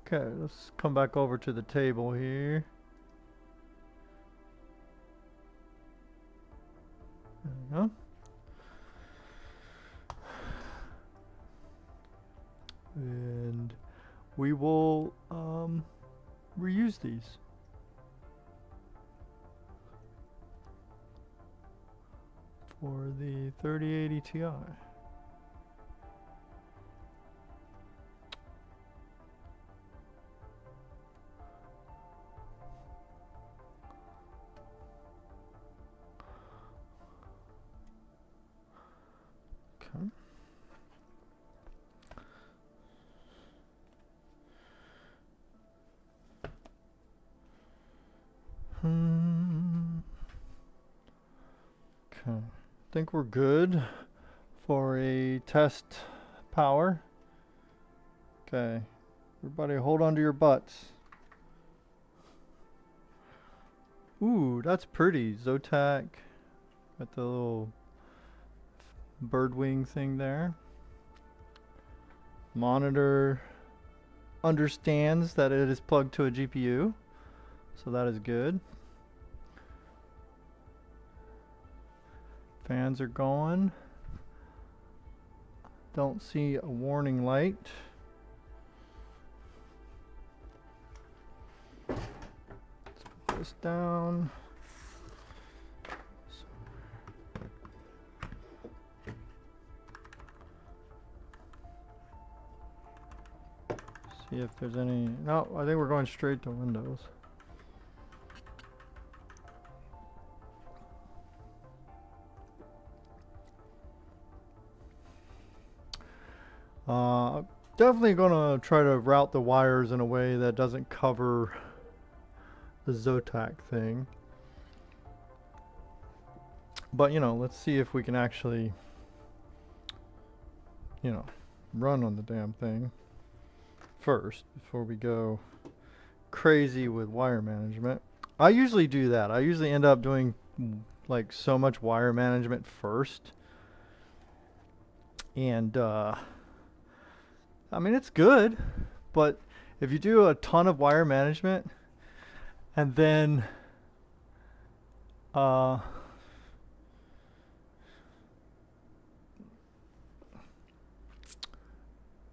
okay, let's come back over to the table here. There we go. And we will reuse these. For the 3080 Ti. Okay. Okay, I think we're good for a test power. Okay, everybody hold on to your butts. Ooh, that's pretty. Zotac got the little bird wing thing there. Monitor understands that it is plugged to a GPU, so that is good. Fans are going. Don't see a warning light. Let's put this down. See if there's any. No, I think we're going straight to Windows. Definitely gonna try to route the wires in a way that doesn't cover the Zotac thing. But you know, let's see if we can actually, you know, run on the damn thing first before we go crazy with wire management. I usually do that. I usually end up doing like so much wire management first. And I mean, it's good, but if you do a ton of wire management and then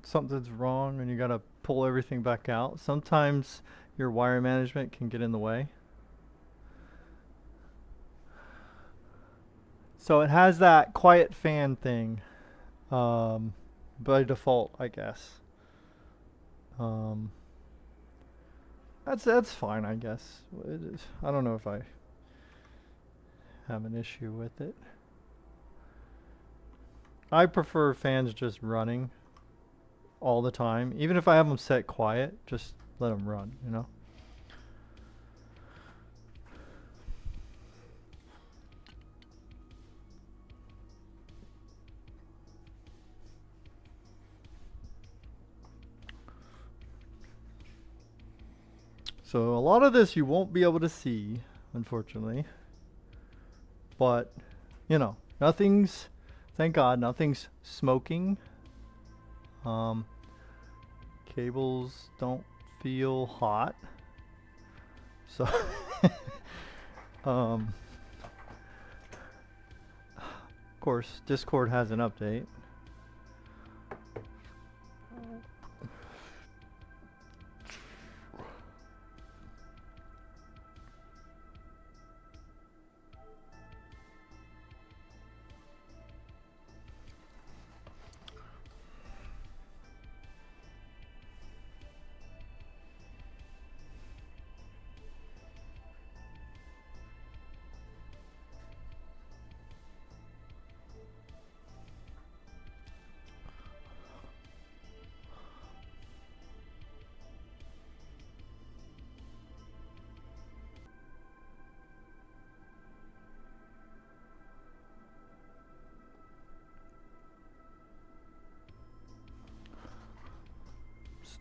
something's wrong and you gotta pull everything back out, sometimes your wire management can get in the way. So it has that quiet fan thing by default, I guess. That's fine, I guess. It is. I don't know if I have an issue with it. I prefer fans just running all the time. Even if I have them set quiet, just let them run, you know? So a lot of this you won't be able to see, unfortunately. But, you know, nothing's, thank God, nothing's smoking. Cables don't feel hot. So, of course, Discord has an update.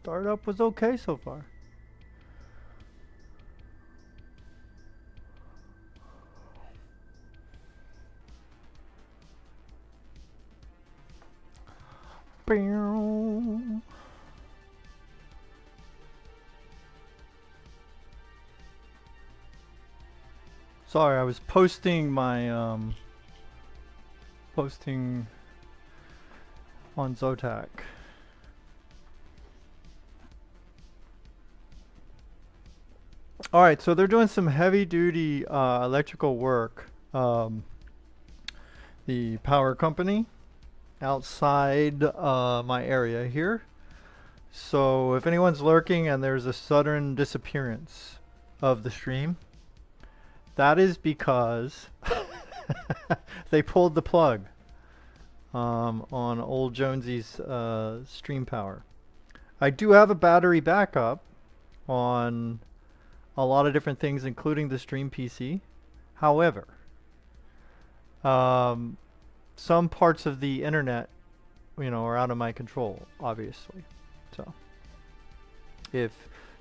Startup was okay so far. Sorry, I was posting my posting on Zotac. Alright, so they're doing some heavy duty electrical work. The power company outside my area here. So if anyone's lurking and there's a sudden disappearance of the stream, that is because they pulled the plug on old Jonesy's stream power. I do have a battery backup on a lot of different things, including the stream PC. However, some parts of the internet, you know, are out of my control, obviously. So if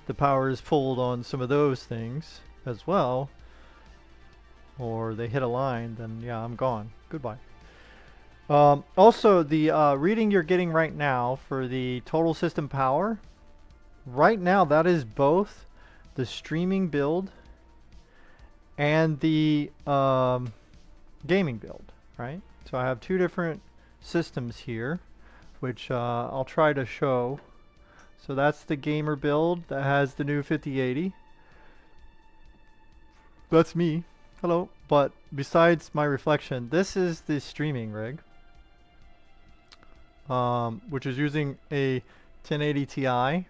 the power is pulled on some of those things as well, or they hit a line, then yeah, I'm gone. Goodbye. Also, the reading you're getting right now for the total system power, right now that is both the streaming build and the gaming build, right? So I have two different systems here, which I'll try to show. So that's the gamer build that has the new 5080. That's me. Hello. But besides my reflection, this is the streaming rig, which is using a 1080 Ti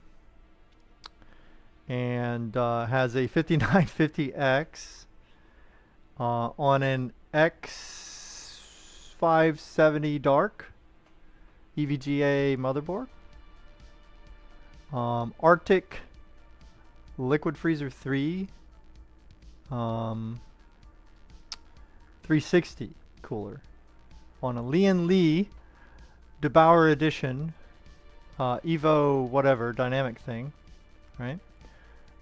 and has a 5950X on an X570 Dark EVGA motherboard. Arctic Liquid Freezer 3 360 cooler on a Lee DeBauer edition Evo whatever dynamic thing, right?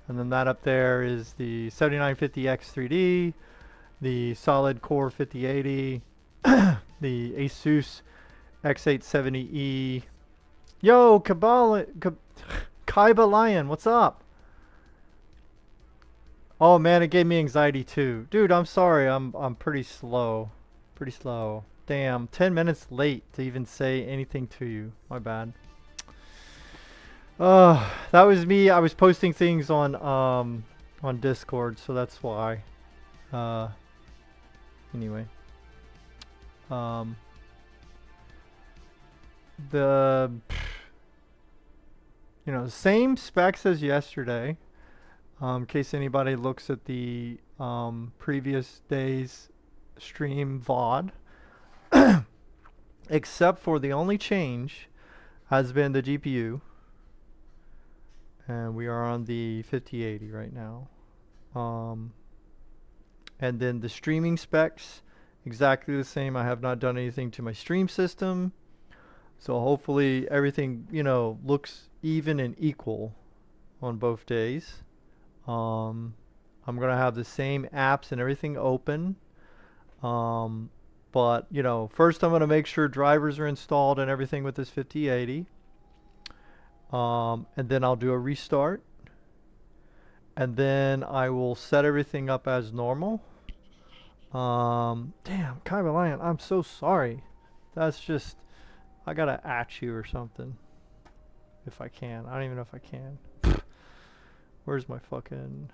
And then that up there is the 7950X 3D, the solid core 5080, the Asus X870E. Yo, Kaiba Lion, what's up? Oh man, it gave me anxiety too. Dude, I'm sorry. I'm pretty slow. Pretty slow. Damn, 10 minutes late to even say anything to you. My bad. That was me. I was posting things on Discord, so that's why. Anyway. The you know, same specs as yesterday. In case anybody looks at the previous day's stream VOD. Except for the only change has been the GPU. And we are on the 5080 right now. And then the streaming specs, exactly the same. I have not done anything to my stream system. So hopefully everything, you know, looks even and equal on both days. I'm going to have the same apps and everything open. But, you know, first I'm going to make sure drivers are installed and everything with this 5080. And then I'll do a restart. And then I will set everything up as normal. Damn, Kaiba Lion, I'm so sorry. That's just, I got to at you or something. If I can. I don't even know if I can. Where's my fucking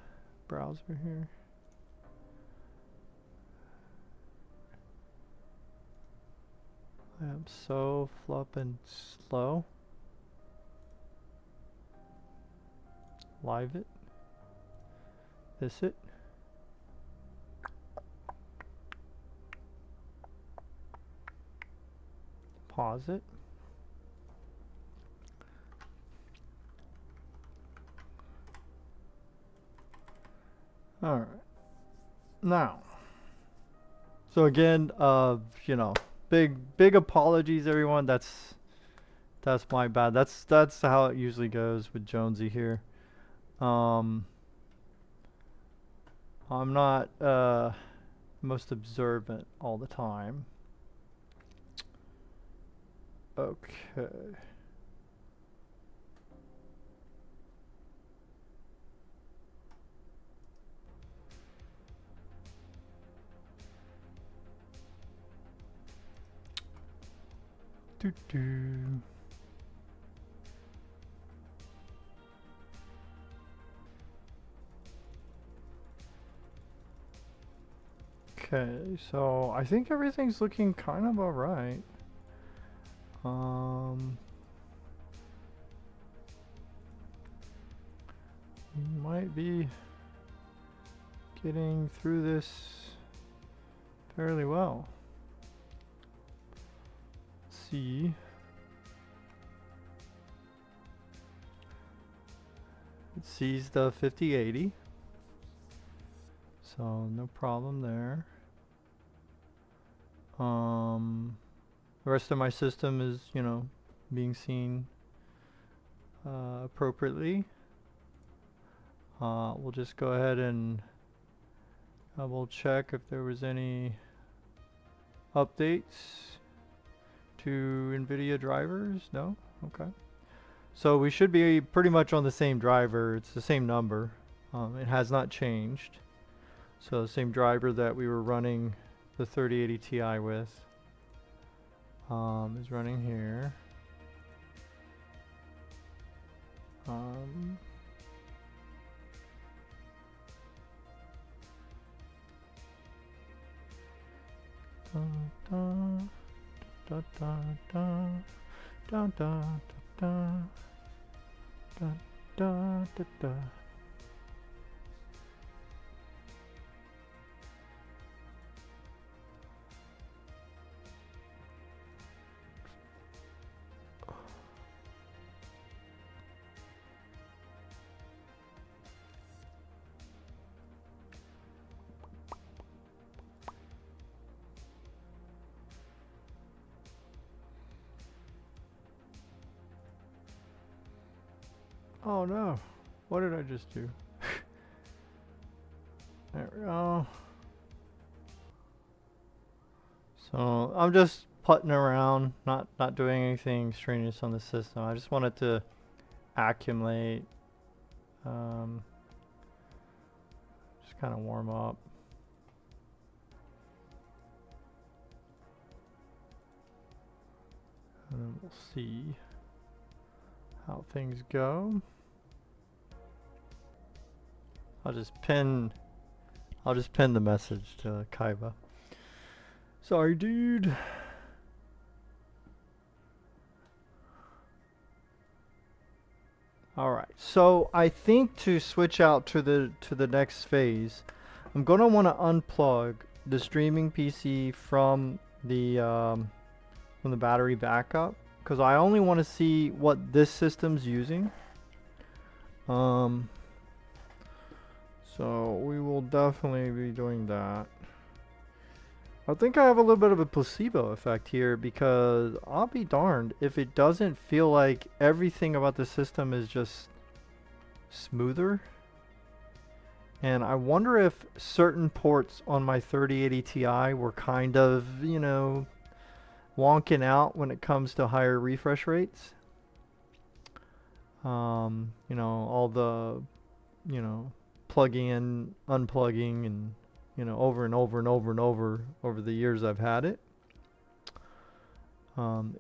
browser here? I am so flippin' slow. Live it. This it. Pause it. All right. Now, so again, you know, big apologies, everyone. That's my bad. That's how it usually goes with Jonesy here. I'm not most observant all the time. Okay. Okay, so I think everything's looking kind of alright. Might be getting through this fairly well. Let's see. It sees the 5080. So no problem there. The rest of my system is, you know, being seen appropriately. We'll just go ahead and double check if there was any updates to NVIDIA drivers. No? Okay. So we should be pretty much on the same driver. It's the same number. It has not changed. So the same driver that we were running the 3080 Ti with is running here. Oh no, what did I just do? There we go. So I'm just putting around, not doing anything strenuous on the system. I just wanted to accumulate, just kind of warm up. And then we'll see how things go. I'll just pin the message to Kaiba. Sorry, dude. All right. So I think to switch out to the next phase, I'm gonna want to unplug the streaming PC from the battery backup, because I only want to see what this system's using. So we will definitely be doing that. I think I have a little bit of a placebo effect here, because I'll be darned if it doesn't feel like everything about the system is just smoother. And I wonder if certain ports on my 3080 Ti were kind of, you know, wonking out when it comes to higher refresh rates. You know, all the, you know, plugging in, unplugging, and, you know, over and over and over and over the years I've had it.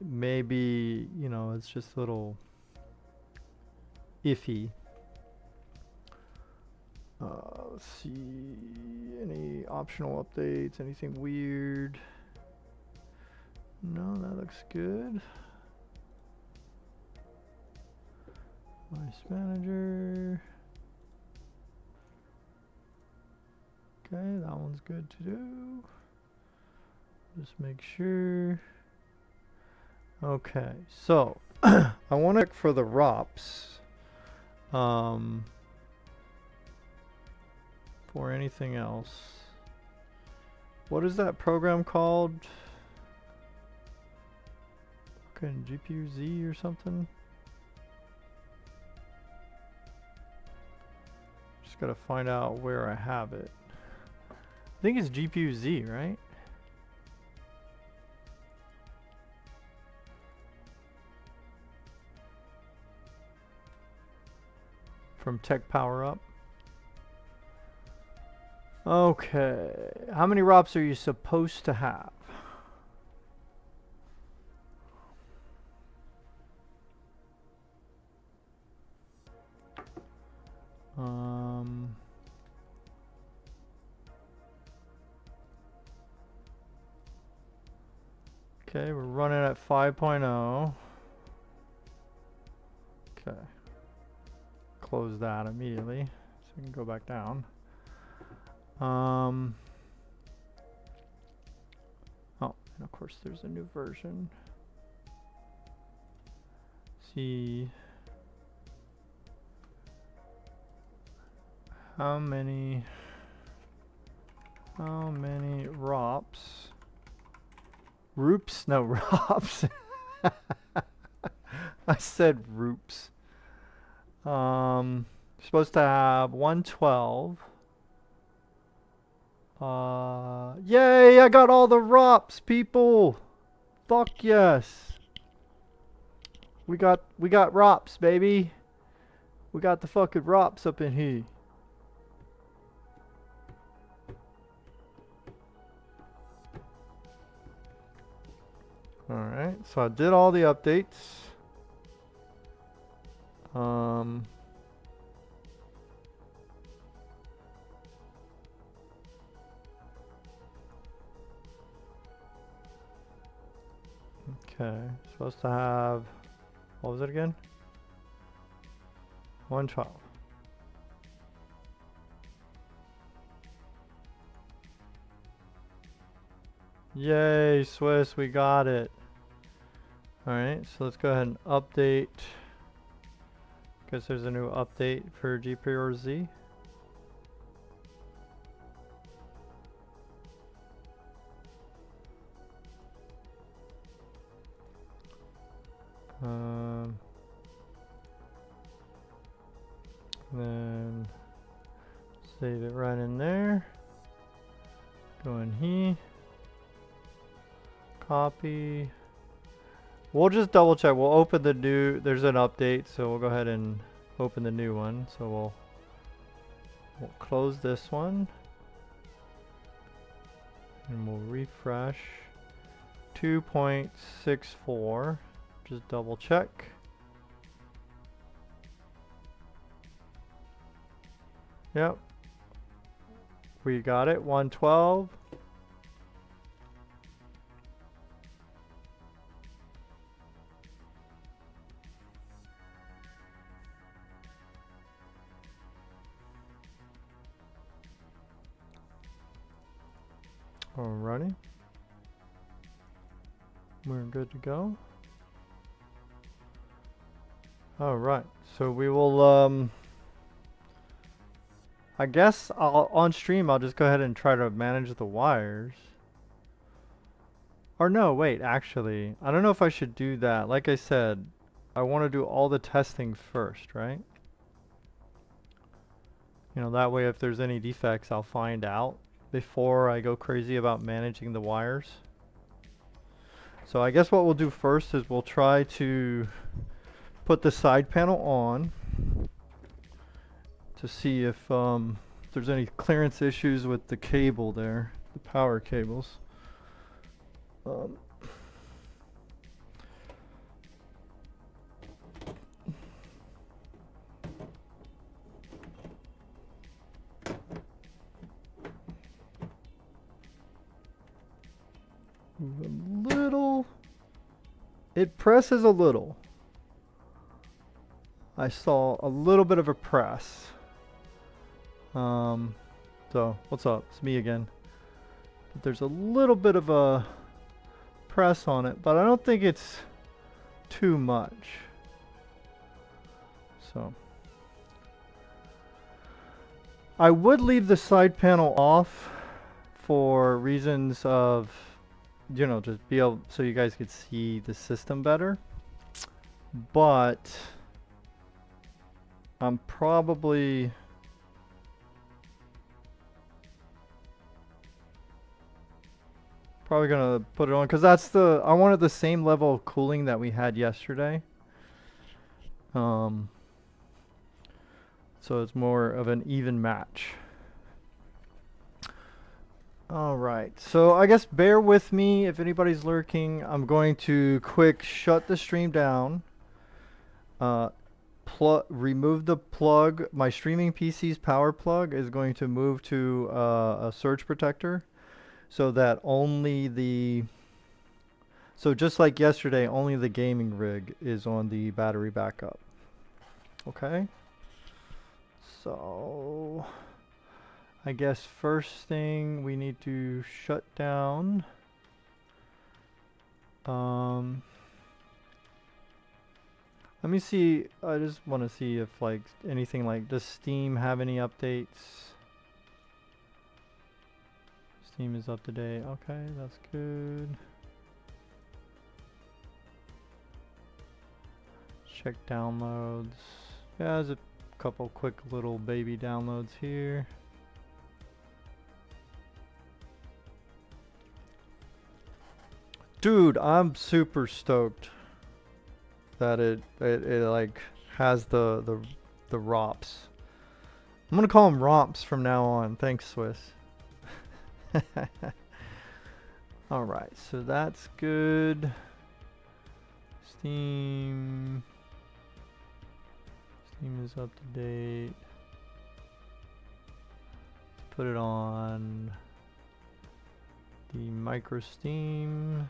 Maybe, you know, it's just a little iffy. Let's see, any optional updates, anything weird? No, that looks good. Nice manager. Okay, that one's good to do. Just make sure. Okay, so I want to check for the ROPS for anything else. What is that program called? Fucking GPU Z or something? Just gotta find out where I have it. I think it's GPU Z, right? From Tech Power Up. Okay, how many ROPS are you supposed to have? Okay, we're running at 5.0. Okay. Close that immediately so we can go back down. Oh, and of course there's a new version. See how many How many ROPs? Roops? No, ROPs. I said roops. Supposed to have 112. Yay! I got all the ROPs, people. Fuck yes. We got ROPs, baby. We got the fucking ROPs up in here. Alright, so I did all the updates. Okay, supposed to have, what was it again? 112. Yay, Swiss, we got it. Alright, so let's go ahead and update. Guess there's a new update for GPRZ. Then save it right in there. Go in here. Copy. We'll just double check. We'll open the new, there's an update, so we'll go ahead and open the new one. So we'll close this one. And we'll refresh. 2.64. Just double check. Yep. We got it. 112. Alrighty. We're good to go. Alright, so we will, I guess on stream I'll just go ahead and try to manage the wires. Or no, wait, actually, I don't know if I should do that. Like I said, I want to do all the testing first, right? You know, that way if there's any defects I'll find out before I go crazy about managing the wires. So I guess what we'll do first is we'll try to put the side panel on to see if there's any clearance issues with the cable there, the power cables. Move a little. It presses a little. I saw a little bit of a press. So what's up? It's me again. But there's a little bit of a press on it, but I don't think it's too much. So I would leave the side panel off for reasons of, you know, just be able so you guys could see the system better. But I'm probably gonna put it on because that's I wanted the same level of cooling that we had yesterday. So it's more of an even match. Alright, so I guess bear with me if anybody's lurking. I'm going to quick shut the stream down. Remove the plug. My streaming PC's power plug is going to move to a surge protector so that only so just like yesterday, only the gaming rig is on the battery backup. Okay? So I guess first thing we need to shut down. Let me see. I just want to see if like anything like does Steam have any updates? Steam is up to date. Okay, that's good. Check downloads. Yeah, there's a couple quick little baby downloads here. Dude, I'm super stoked that it like has the ROPs. I'm gonna call them ROMPs from now on. Thanks, Swiss. Alright, so that's good. Steam is up to date. Let's put it on the micro Steam.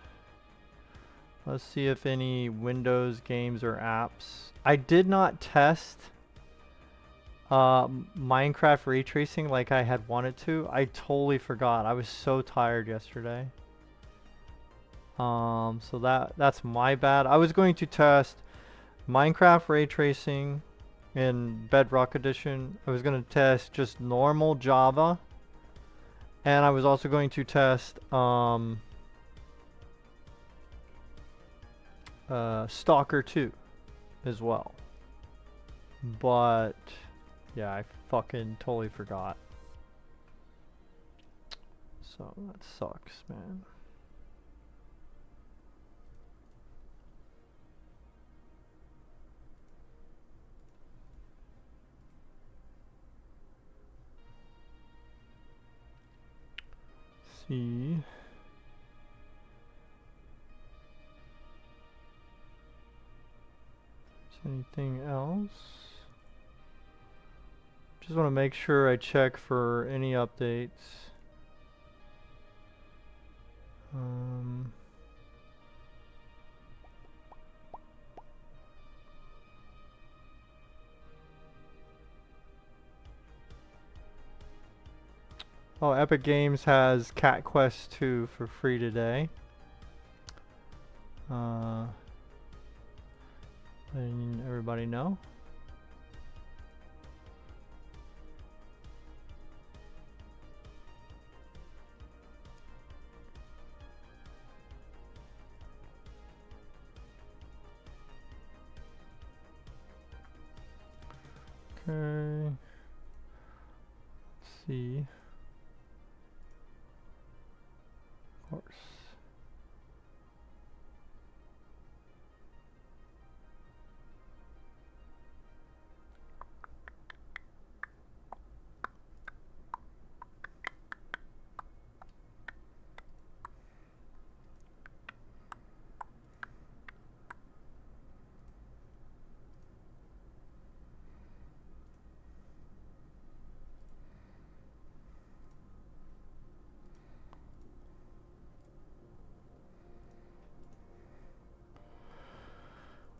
Let's see if any Windows games or apps. I did not test Minecraft ray tracing like I had wanted to. I totally forgot. I was so tired yesterday. So that's my bad. I was going to test Minecraft ray tracing in Bedrock Edition. I was going to test just normal Java, and I was also going to test Stalker 2 as well. But yeah, I fucking totally forgot. So that sucks, man. See. Anything else? Just want to make sure I check for any updates. Oh, Epic Games has Cat Quest 2 for free today. Letting everybody know. Okay. Let's see. Of course.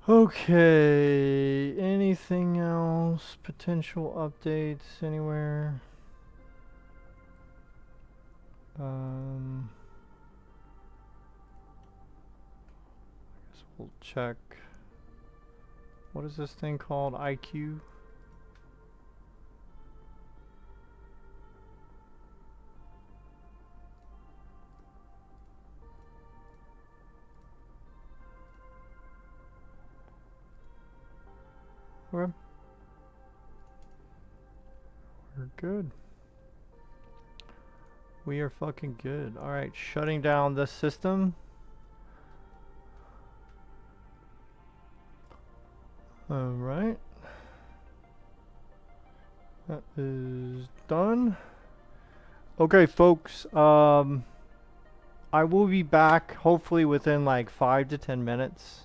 Okay, anything else? Potential updates anywhere? I guess we'll check. What is this thing called? IQ? Okay. We're good. We are fucking good. Alright, shutting down this system. Alright. That is done. Okay, folks. I will be back hopefully within like 5 to 10 minutes.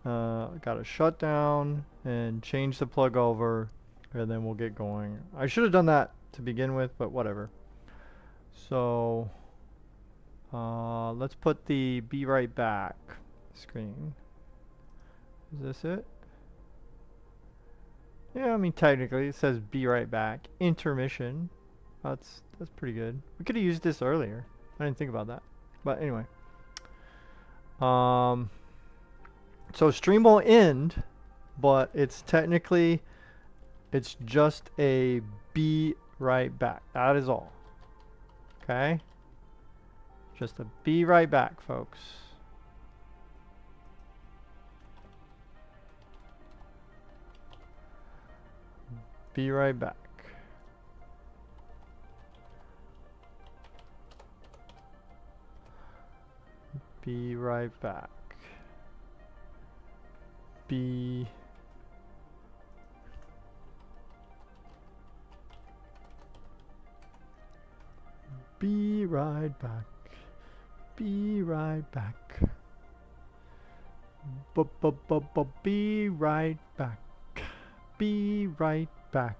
Gotta shut down and change the plug over, and then we'll get going. I should have done that to begin with, but whatever. So let's put the be right back screen. Is this it? Yeah, I mean technically it says be right back. Intermission. That's pretty good. We could have used this earlier. I didn't think about that. But anyway. So stream will end, but it's technically, it's just a be right back. That is all. Okay? Just a be right back, folks. Be right back. Be right back. Be right back. Be right back. Be right back. Be right back.